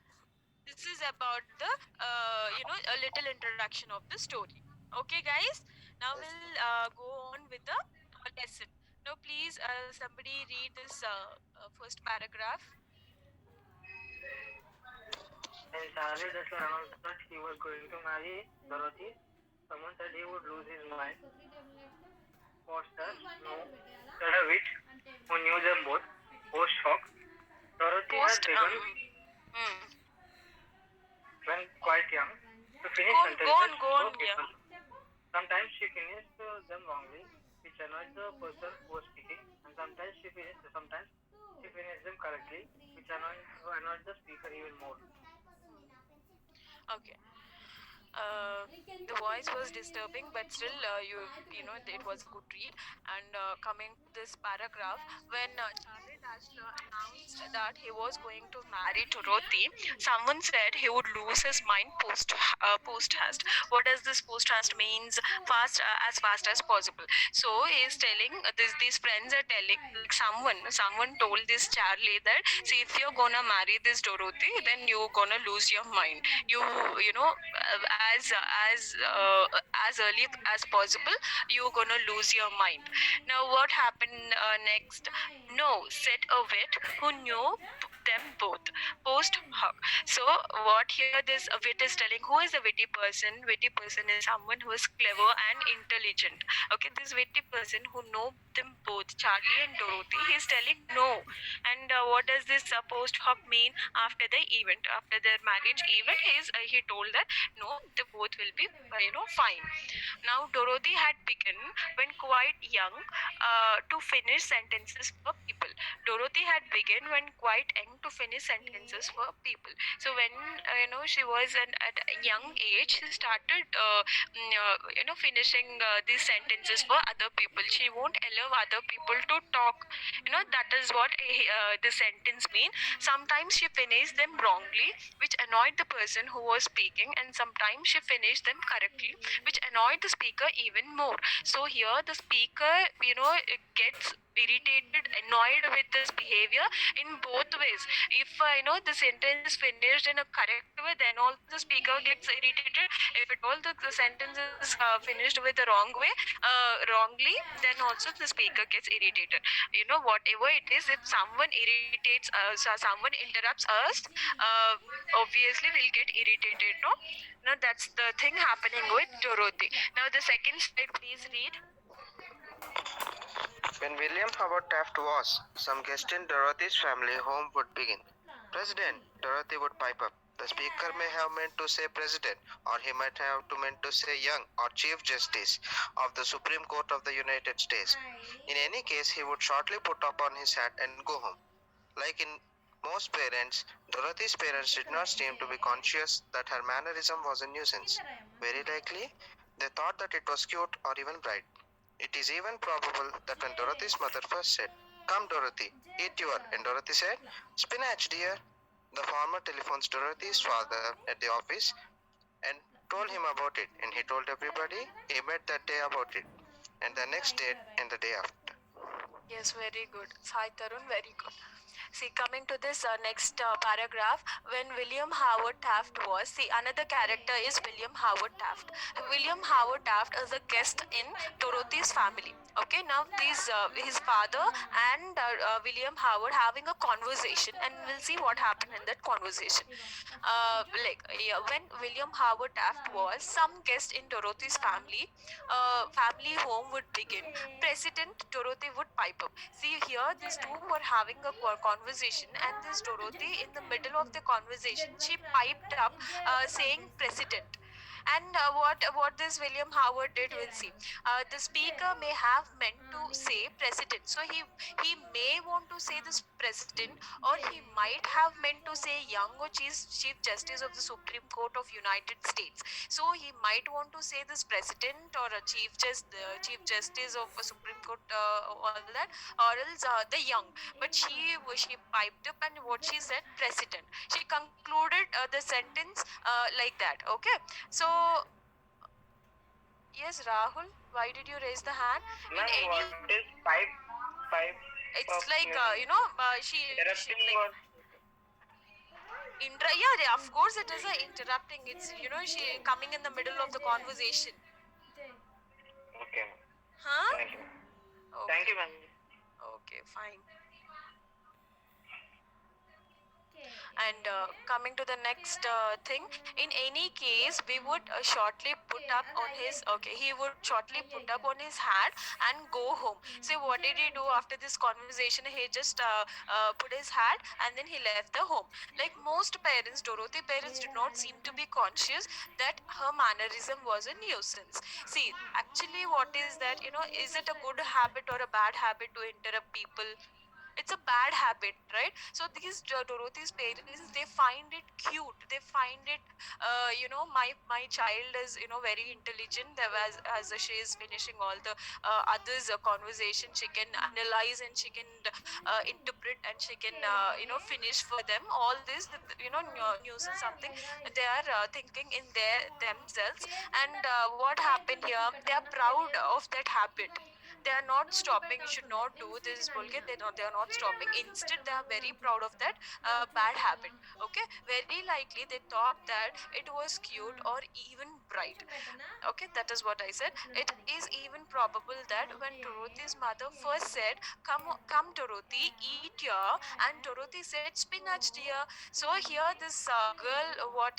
This is about the a little introduction of the story. Okay, guys. Now we'll go on with the lesson. Now, please, somebody read this first paragraph. When Charlie just announced that he was going to marry Dorothy, someone said he would lose his mind. Foster, no, said a witch who knew them both. Post shock. Dorothy had begun when quite young to finish sentences go on, for people. Sometimes she finished them wrongly, which annoyed the person who was speaking, and sometimes she finished them correctly, which annoyed the speaker even more. Okay. The voice was disturbing, but still, it was a good read. And coming to this paragraph, when Charlie Dazzler announced that he was going to marry Dorothy, someone said he would lose his mind post haste. What does this post haste means? As fast as possible. So he is telling these friends are telling, like, someone told this Charlie that, see, if you're gonna marry this Dorothy, then you're gonna lose your mind. As early as possible, you're gonna lose your mind. Now, what happened next? No, said a wit who knew them both. Post hoc. So, what here this wit is telling? Who is a witty person? Witty person is someone who is clever and intelligent. Okay, this witty person who know them both, Charlie and Dorothy, he's telling no. And what does this post hoc mean? After the event, after their marriage event, he told that no, they both will be fine. Now, Dorothy had begun when quite young to finish sentences for people. Dorothy had begun when quite young to finish sentences for people. So when she was at a young age, she started finishing these sentences for other people. She won't allow other people to talk. That is what the sentence mean. Sometimes she finished them wrongly, which annoyed the person who was speaking, and sometimes she finished them correctly, which annoyed the speaker even more. So here the speaker gets irritated, annoyed with this behavior in both ways. If the sentence is finished in a correct way, then also the speaker gets irritated. If at all the sentence is finished with the wrongly, then also the speaker gets irritated. Whatever it is, if someone irritates us or someone interrupts us, obviously we'll get irritated. No, that's the thing happening with Dorothy. Now the second slide, please read. When William Howard Taft was, some guest in Dorothy's family home would begin. President, Dorothy would pipe up. The speaker may have meant to say president, or he might have meant to say young or chief justice of the Supreme Court of the United States. In any case, he would shortly put on his hat and go home. Like in most parents, Dorothy's parents did not seem to be conscious that her mannerism was a nuisance. Very likely, they thought that it was cute or even bright. It is even probable that when Dorothy's mother first said, "Come, Dorothy, eat your," and Dorothy said, "Spinach, dear," the farmer telephones Dorothy's father at the office and told him about it, and he told everybody he met that day about it, and the next day and the day after. Yes, very good. Sai Tarun, very good. See, coming to this next paragraph, when William Howard Taft was, see, another character is William Howard Taft. William Howard Taft is a guest in Dorothy's family. Okay, now his father and William Howard having a conversation, and we'll see what happened in that conversation. When William Howard Taft was, some guest in Dorothy's family home would begin. President Dorothy would pipe up. See here, these two were having a conversation, and this Dorothy, in the middle of the conversation, she piped up saying president. And what this William Howard did, we'll see. The speaker may have meant to say president, so he may want to say this president, or he might have meant to say young or chief justice of the Supreme Court of United States. So he might want to say this president or a chief justice of a Supreme Court, all that, or else the young. But she piped up, and what she said, president. She concluded the sentence like that. Okay, so yes, Rahul, why did you raise the hand? Ma'am, what is pipe? It's like she Interrupting like or yeah, of course it is a interrupting. It's she coming in the middle of the conversation. okay. Huh? Thank you. Okay. Thank you, ma'am. Okay, fine. And coming to the next thing, in any case, we would shortly put up on his, he would shortly put up on his hat and go home. So what did he do after this conversation? He just put his hat and then he left the home. Like most parents, Dorothy parents did not seem to be conscious that her mannerism was a nuisance. See, actually what is that, is it a good habit or a bad habit to interrupt people? It's a bad habit, right? So these Dorothy's parents, they find it cute, they find it my child is very intelligent. There was, as she is finishing all the others conversation, she can analyze and she can interpret, and she can finish for them all this, news and something they are thinking in themselves. And what happened here, they are proud of that habit. They are not stopping. You should not do this, Bolke. They are not stopping. Instead, they are very proud of that bad habit. Okay, very likely they thought that it was cute or even bright. Okay, that is what I said. It is even probable that when Dorothy's mother first said, come Dorothy, eat here," and Dorothy said, "Spinach, dear." So here, this girl, what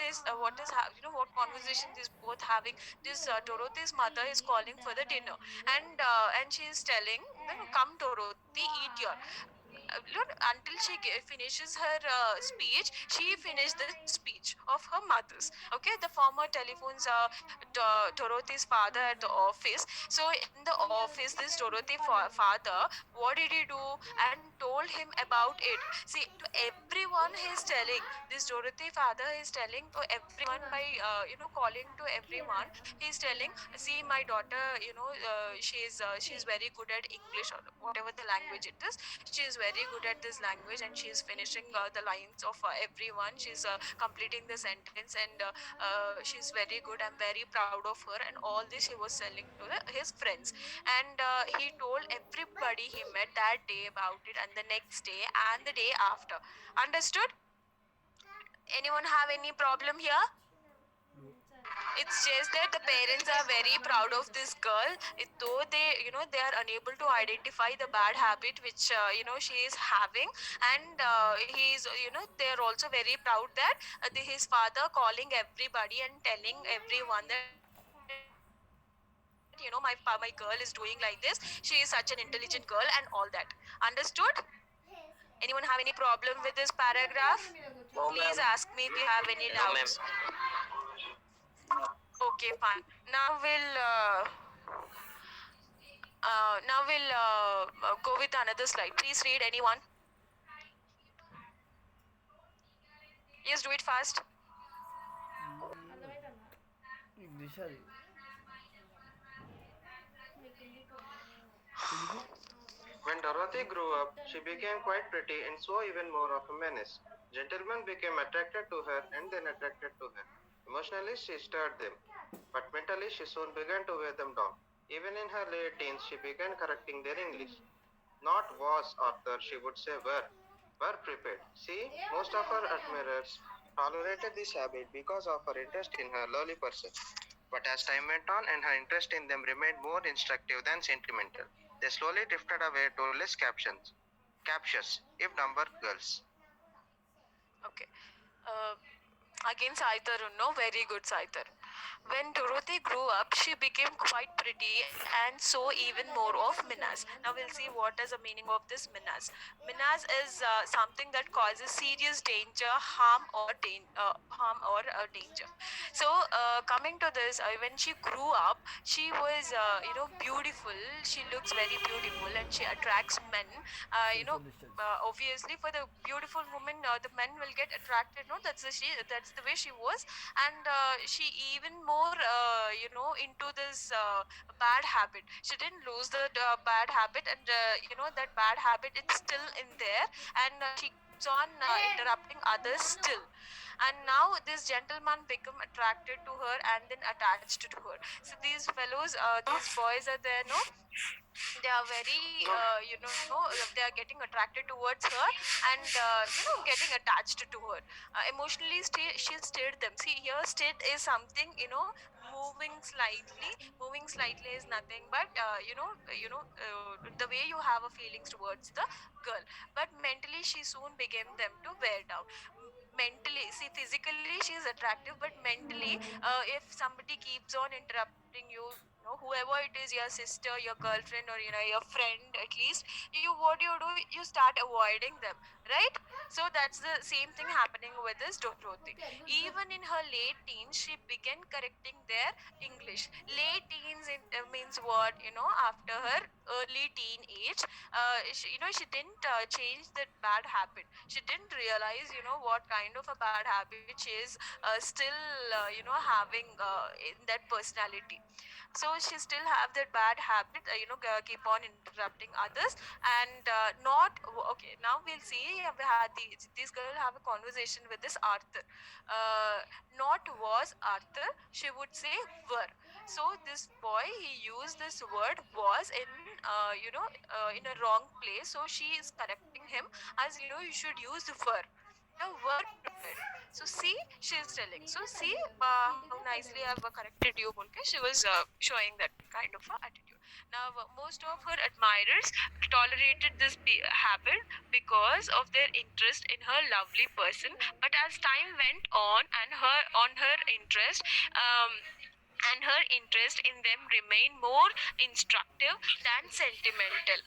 conversation this both having? This Dorothy's mother is calling for the dinner, and she is telling, "Come Dorothy, eat your." Look, until she finishes her speech, she finished the speech of her mother's. Okay, the former telephones Dorothy's father at the office. So in the office, this Dorothy father, what did he do? And told him about it. See, to everyone he is telling. This Dorothy father is telling to everyone by calling to everyone. He is telling, "See, my daughter, she's very good at English or whatever the language it is. She is very good at this language, and she is finishing the lines of everyone. She's completing the sentence, and she's very good. I'm very proud of her." And all this he was telling to his friends. And he told everybody he met that day about it, and the next day and the day after. Understood? Anyone have any problem here? It's just that the parents are very proud of this girl, though they are unable to identify the bad habit which she is having. And he's they are also very proud that his father calling everybody and telling everyone that my girl is doing like this. She is such an intelligent girl and all that. Understood? Anyone have any problem with this paragraph? Please ask me if you have any doubts. Okay, fine. Now we'll go with another slide. Please read, anyone. Yes, do it fast. When Dorothy grew up, she became quite pretty and so even more of a menace. Gentlemen became attracted to her and then attracted to her. Emotionally, she stirred them, but mentally, she soon began to wear them down. Even in her late teens, she began correcting their English. Not was, Arthur, she would say were. Were prepared. See, most of her admirers tolerated this habit because of her interest in her lovely person. But as time went on and her interest in them remained more instructive than sentimental, they slowly drifted away to less captious, if number girls. Okay. Again, Saitar, no, very good, Saitar. When Dorothy grew up, she became quite pretty and so even more of Minas. Now we'll see what is the meaning of this Minas. Minas is something that causes serious danger, harm or danger. So coming to this, when she grew up, she was beautiful. She looks very beautiful and she attracts men. Obviously for the beautiful woman, the men will get attracted. No, that's the way she was, and she even more into this bad habit. She didn't lose the bad habit, and that bad habit it's still in there, and she keeps on interrupting others still. And now this gentleman become attracted to her and then attached to her. So these fellows, these boys are there, no, they are very they are getting attracted towards her, and getting attached to her emotionally. She stirred them. See, here stirred is something, moving slightly is nothing but the way you have a feelings towards the girl. But mentally she soon became them to wear down. Mentally, see, physically she is attractive, but mentally, if somebody keeps on interrupting you, whoever it is, your sister, your girlfriend, or your friend, at least, what do? You start avoiding them, right? So that's the same thing happening with this Dorothy. Even in her late teens, she began correcting their English. Late teens means what? After her early teen age, she didn't change that bad habit. She didn't realize, what kind of a bad habit she is still, having in that personality. So she still have that bad habit, keep on interrupting others, and not okay. Now we'll see. We had this girl have a conversation with this Arthur. Not was Arthur. She would say were. So this boy, he used this word was in in a wrong place. So she is correcting him as, you should use the were. The word prepared. So see, she is telling. So see how nicely I've corrected you, Bulke. She was showing that kind of attitude. Now, most of her admirers tolerated this habit because of their interest in her lovely person. But as time went um, on her interest in them remained more instructive than sentimental.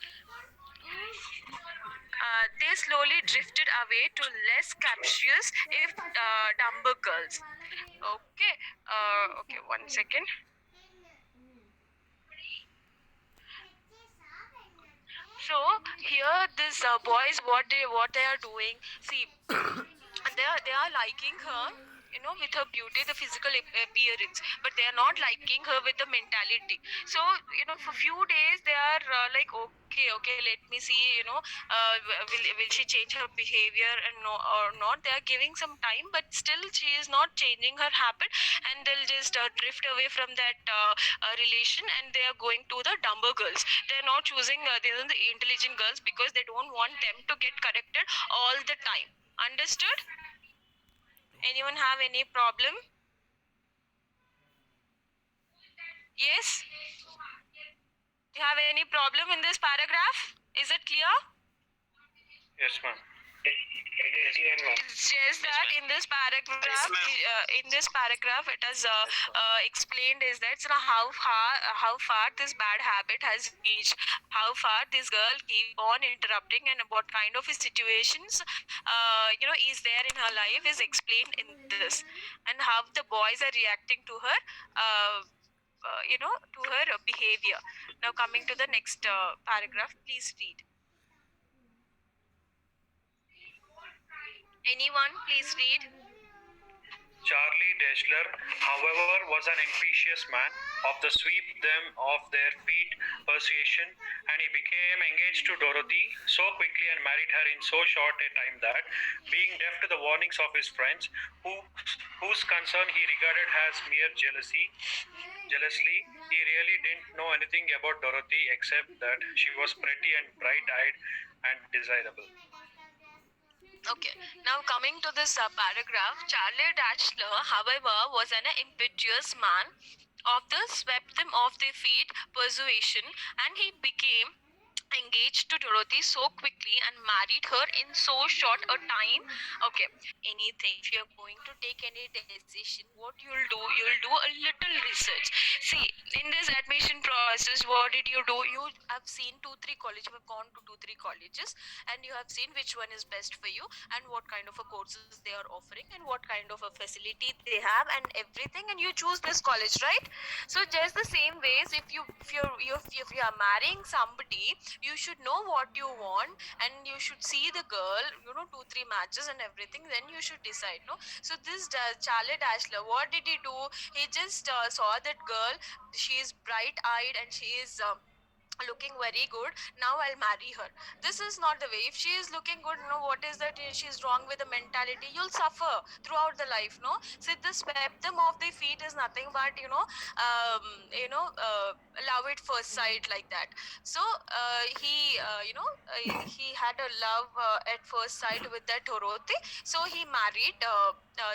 They slowly drifted away to less captious, if dumber girls. Okay, 1 second. So here, this boys, what they are doing? See, they are liking her, with her beauty, the physical appearance, but they are not liking her with the mentality. So for few days they are like, okay, let me see, will she change her behavior and no or not. They are giving some time, but still she is not changing her habit, and they'll just drift away from that relation, and they are going to the dumber girls. They are not choosing the intelligent girls because they don't want them to get corrected all the time. Understood? Anyone have any problem? Yes? Do you have any problem in this paragraph? Is it clear? Yes, ma'am. It's just that in this paragraph, it has explained is that how far this bad habit has reached, how far this girl keep on interrupting, and what kind of situations is there in her life is explained in this, and how the boys are reacting to her. To her behavior. Now coming to the next paragraph, please read. Anyone, please read. Charlie Deshler, however, was an ambitious man of the sweep them off their feet persuasion, and he became engaged to Dorothy so quickly and married her in so short a time that, being deaf to the warnings of his friends, whose concern he regarded as mere jealously, he really didn't know anything about Dorothy except that she was pretty and bright-eyed and desirable. Okay, now coming to this paragraph, Charlie Dashler, however, was an impetuous man of the swept them off their feet persuasion, and he became engaged to Dorothy so quickly and married her in so short a time. Okay, anything. If you're going to take any decision, what you'll do a little research. See, in this admission process, what did you do? You have seen 2-3 colleges, you have gone to 2-3 colleges, and you have seen which one is best for you and what kind of a courses they are offering and what kind of a facility they have and everything, and you choose this college, right? So just the same ways, if you are marrying somebody, you should know what you want and you should see the girl, 2-3 matches and everything, then you should decide, no? So this Charlie Dashler, what did he do? He just saw that girl, she is bright eyed and she is looking very good. Now I'll marry her. This is not the way. If she is looking good, what is that? She's wrong with the mentality. You'll suffer throughout the life, no? So this swept them off their feet is nothing but love at first sight, like that. So he had a love at first sight with that Dorothy. So he married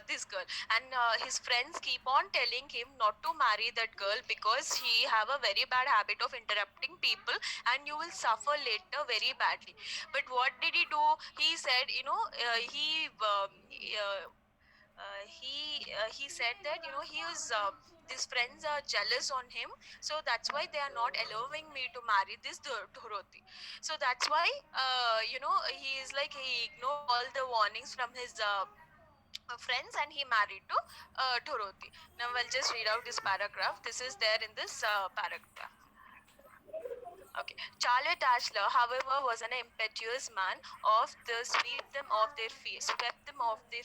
this girl, and his friends keep on telling him not to marry that girl because he have a very bad habit of interrupting people and you will suffer later very badly. But what did he do? He said, he said that he was these friends are jealous on him, so that's why they are not allowing me to marry this Dorothy. So that's why he is like, he ignored all the warnings from his friends and he married to Dorothy. Now I'll just read out this paragraph. This is there in this paragraph. Okay. Charlotte Ashler, however, was an impetuous man of the swept them off their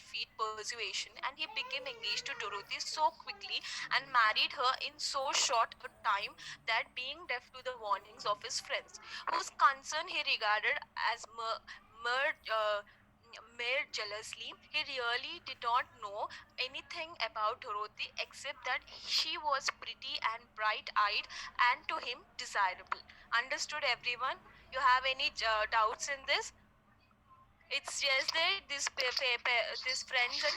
feet persuasion, and he became engaged to Dorothy so quickly and married her in so short a time that, being deaf to the warnings of his friends, whose concern he regarded as mere jealously, he really did not know anything about Dorothy except that she was pretty and bright eyed and to him desirable. Understood, everyone? You have any doubts in this? It's just that these friends are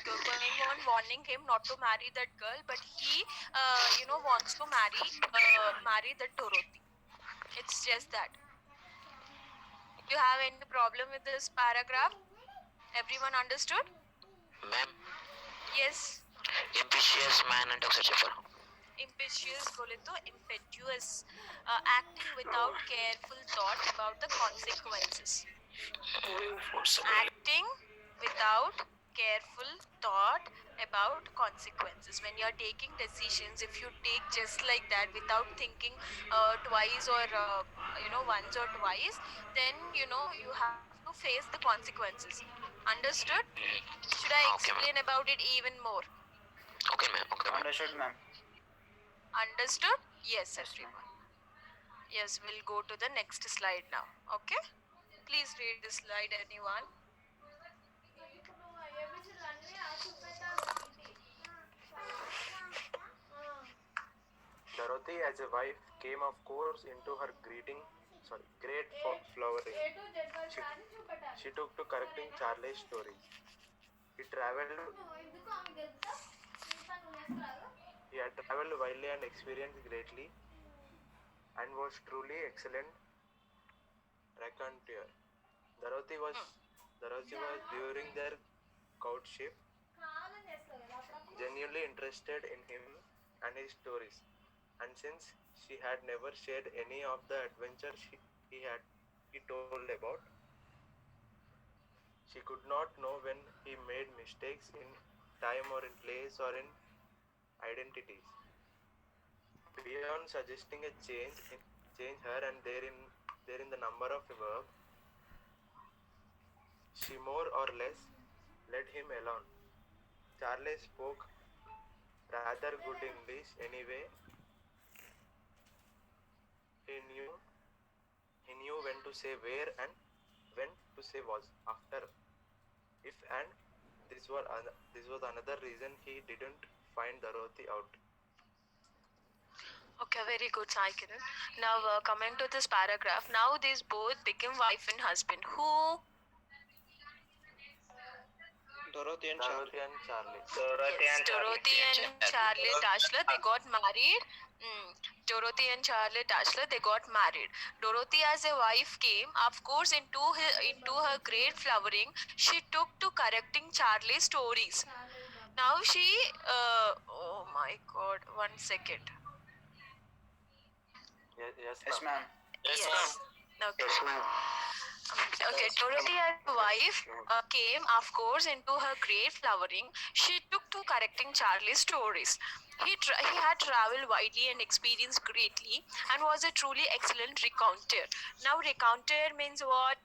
going on warning him not to marry that girl, but he, wants to marry the Dorothy. It's just that. You have any problem with this paragraph? Everyone understood? Ma'am, Yes. impetuous man and etc. Impetuous boleto impetuous, acting without careful thought about the consequences. Acting without careful thought about consequences. When you're taking decisions, if you take just like that without thinking twice or once or twice, then you have to face the consequences. Understood? Should I explain about it even more? Okay, ma'am. Okay, ma'am. Understood, ma'am. Understood? Yes, everyone. Yes, we'll go to the next slide now. Okay? Please read this slide, anyone. Dorothy, as a wife, came, of course, into her great flowering. She took to correcting Charlie's stories. He had traveled widely and experienced greatly, and was truly excellent raconteur. Dorothy was during their courtship genuinely interested in him and his stories, and since she had never shared any of the adventures he told about, she could not know when he made mistakes in time or in place or in identities. Beyond suggesting a change her and there in the number of a verb, she more or less let him alone. Charlie spoke rather good English anyway. He knew when to say where and when to say was after, if, and this was another reason he didn't find Dorothy out. Okay, very good, Sai Kiran. Now, coming to this paragraph, now these both became wife and husband. Who? Dorothy and Dorothy and Charlie. Dorothy and Charlie Dashler, they got married. Dorothy and Charlie Dashler, they got married. Dorothy as a wife came, of course, into her great flowering. She took to correcting Charlie's stories. Now she, oh my God, 1 second. Yes, ma'am. Yes. Okay. Okay, Dorothy as a wife came, of course, into her great flowering. She took to correcting Charlie's stories. He had traveled widely and experienced greatly, and was a truly excellent recounter. Now, recounter means what?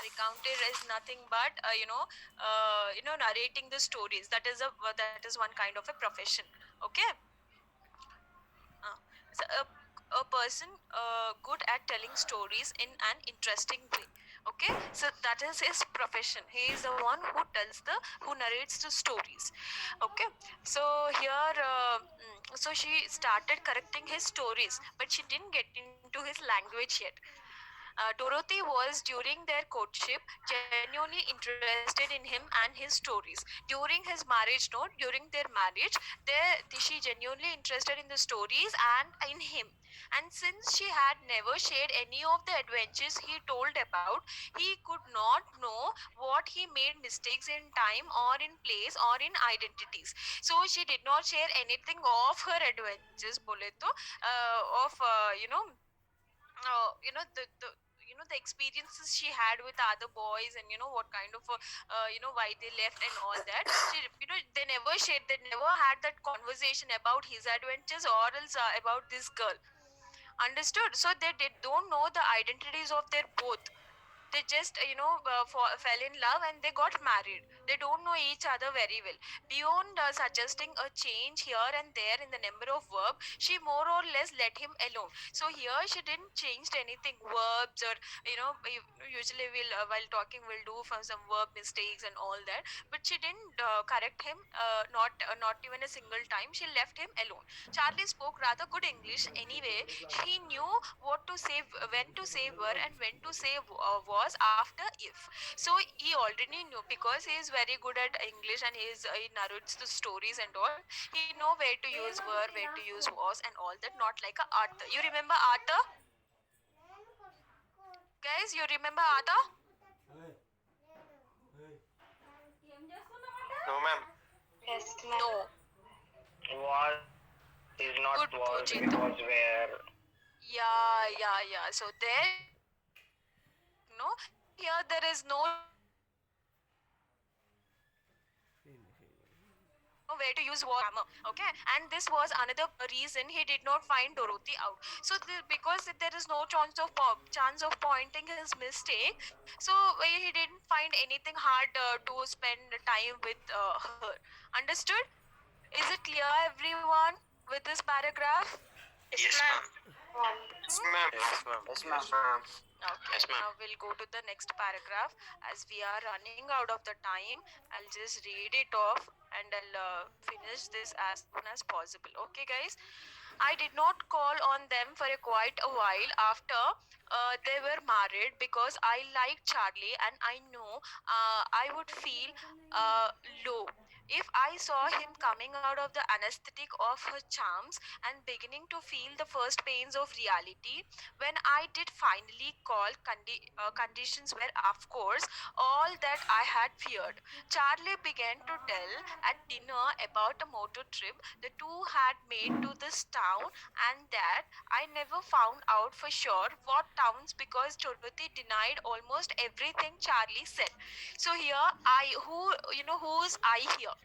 Recounter is nothing but narrating the stories. That is one kind of a profession. Okay. So a person good at telling stories in an interesting way. Okay, so that is his profession. He is the one who narrates the stories. Okay, so here so she started correcting his stories, but she didn't get into his language yet. Dorothy was, during their courtship, genuinely interested in him and his stories. During his marriage, no, during their marriage, she genuinely interested in the stories and in him. And since she had never shared any of the adventures he told about, he could not know what he made mistakes in time or in place or in identities. So she did not share anything of her adventures, bole to, of the experiences she had with other boys, and what kind of why they left and all that. They never shared, they never had that conversation about his adventures or else about this girl. Understood? So don't know the identities of their both. They just fell in love and they got married. They don't know each other very well. Beyond suggesting a change here and there in the number of verbs, she more or less let him alone. So here she didn't change anything, verbs, or usually while talking we'll do for some verb mistakes and all that, but she didn't correct him, not even a single time. She left him alone. Charlie spoke rather good English anyway. He knew what to say, when to say were, and when to say was after if. So he already knew, because he is very good at English and he narrates the stories and all. He know where to use were, where to use was, and all that. Not like a Arthur. You remember Arthur? Guys, you remember Arthur? No, ma'am. Yes. No. Was is not Good, was, Pujit. it was where. Yeah. So there, no, here there is no where to use what grammar. Okay, and this was another reason he did not find Dorothy out. So because there is no chance of pointing his mistake, so he didn't find anything hard to spend time with her. Understood? Is it clear, everyone, with this paragraph? Yes, ma'am. Yes, ma'am. Yes, ma'am. Okay, Yes, ma'am. now we'll go to the next paragraph. As we are running out of the time, I'll just read it off and I'll finish this as soon as possible. Okay, guys? I did not call on them for quite a while after they were married, because I liked Charlie and I know I would feel low if I saw him coming out of the anesthetic of her charms and beginning to feel the first pains of reality. When I did finally call, conditions were, of course, all that I had feared. Charlie began to tell at dinner about a motor trip the two had made to this town, and that I never found out for sure what towns, because Dorothy denied almost everything Charlie said. So here who's I here?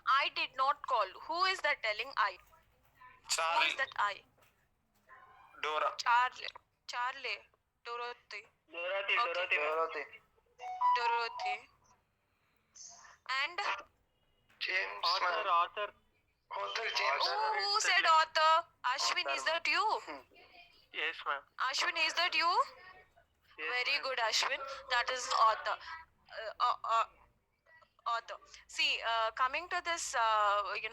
I did not call. Who is that telling I? Who is that I? Dora. Charlie. Dorothy. Dorothy. Dorothy. And James, Author. Author James. who said author? Ashwin, is that you? Yes, ma'am. Ashwin, is that you? Very good, Ashwin. That is author. Author. See, coming to this,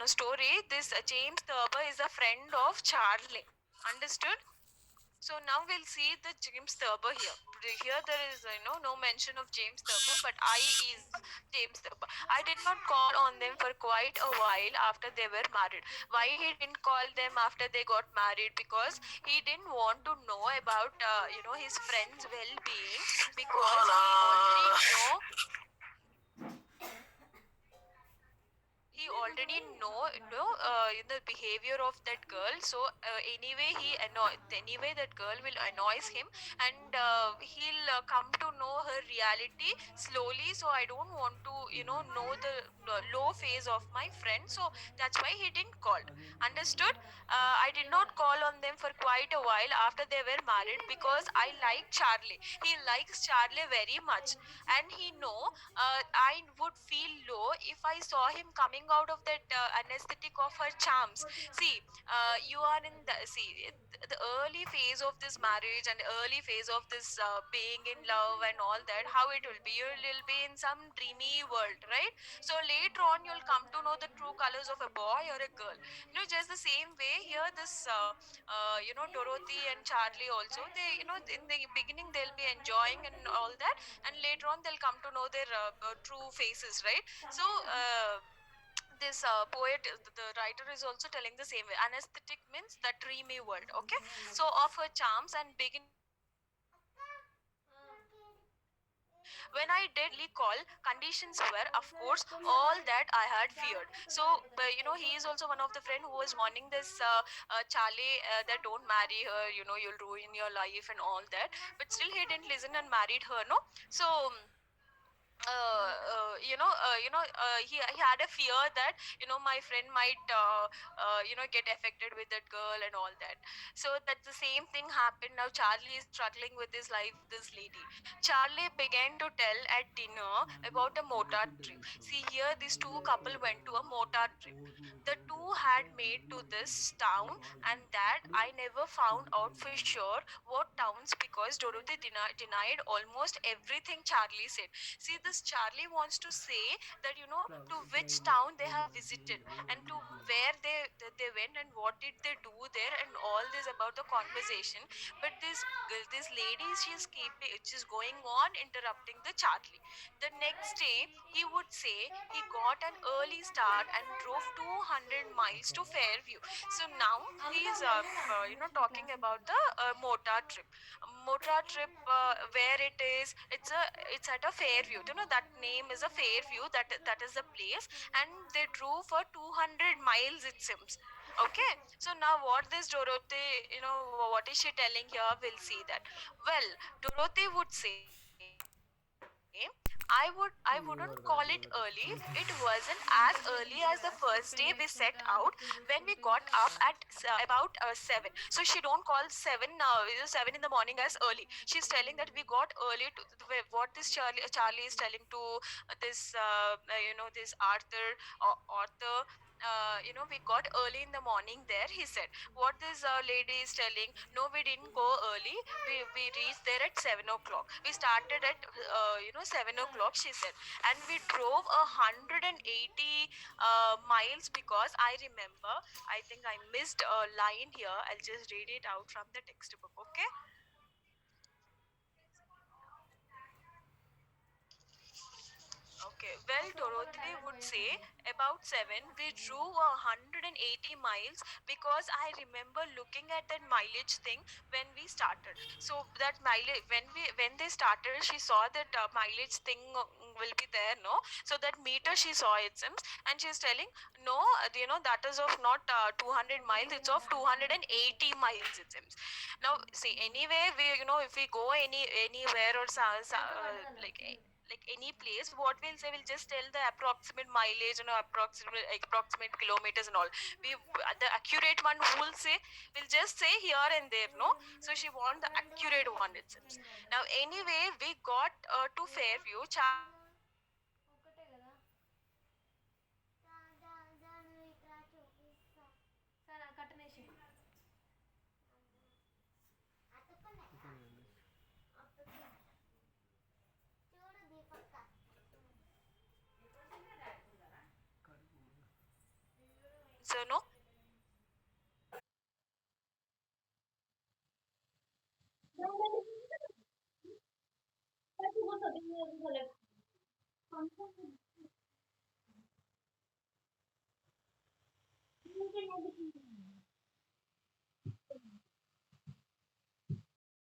story. This James Thurber is a friend of Charlie. Understood? So now we'll see the James Thurber here. Here there is no mention of James Thurber, but I is James Thurber. I did not call on them for quite a while after they were married. Why he didn't call them after they got married? Because he didn't want to know about his friends' well-being, because he already know the behavior of that girl. So anyway that girl will annoys him, and he'll come to know her reality slowly. So I don't want to know the low phase of my friend. So that's why he didn't call. Understood? I did not call on them for quite a while after they were married, because I like Charlie. He likes Charlie very much, and he know I would feel low if I saw him coming out of that anesthetic of her charms. See, you are in the early phase of this marriage and early phase of this being in love and all that. How it will be? You'll be in some dreamy world, right? So later on, you'll come to know the true colors of a boy or a girl. Just the same way here, this Dorothy and Charlie also. They in the beginning they'll be enjoying and all that, and later on they'll come to know their true faces, right? So this poet, the writer is also telling the same way. Anesthetic means the dreamy world, okay? So of her charms and beginning when I did call, conditions were, of course, all that I had feared. So, he is also one of the friend who was warning this Charlie that don't marry her. You'll ruin your life and all that. But still, he didn't listen and married her. No, so. He had a fear that my friend might get affected with that girl and all that. So that the same thing happened. Now Charlie is struggling with his life, this lady. Charlie began to tell at dinner about a motor trip. See here, these two couple went to a motor trip. The two had made to this town, and that I never found out for sure what towns, because Dorothy denied almost everything Charlie said. See, this Charlie wants to say that to which town they have visited, and to where they went, and what did they do there, and all this about the conversation. But this lady, she's going on interrupting the Charlie. The next day, he would say he got an early start and drove 200 miles to Fairview. So now he's talking about the motor trip. Motor trip, where it is, it's at a Fairview. That name is a Fairview. That is the place, and they drove for 200 miles, it seems. Okay, so now what this Dorothy, what is she telling here? We'll see that. Well, Dorothy would say, I wouldn't call it early. It wasn't as early as the first day we set out, when we got up at about 7. So she don't call 7 in the morning as early. She's telling that we got early to what this Charlie is telling to this Arthur. We got early in the morning there. He said, what this lady is telling, no, we didn't go early. We reached there at 7 o'clock. We started at 7 o'clock, she said, and we drove 180 miles, because I remember, I think I missed a line here. I'll just read it out from the textbook, okay? Okay, well, Dorothy would say about 7, we drove 180 miles, because I remember looking at that mileage thing when we started. So that mileage, when they started, she saw that mileage thing will be there, no? So that meter she saw, it seems, and she's telling, no, that is of not 200 miles, it's of 280 miles, it seems. Now, see, anyway, if we go anywhere or like any place, what we'll say, we'll just tell the approximate mileage and approximate kilometers and all. We The accurate one who will say, we'll just say here and there, no? So she want the accurate one, it seems. Now anyway, we got to Fairview. ఒకటే కదా దాన్ని ఇట్లా చూపిస్తా సరే కట్టనేసి చూడు దీపక్క So no. Thank you.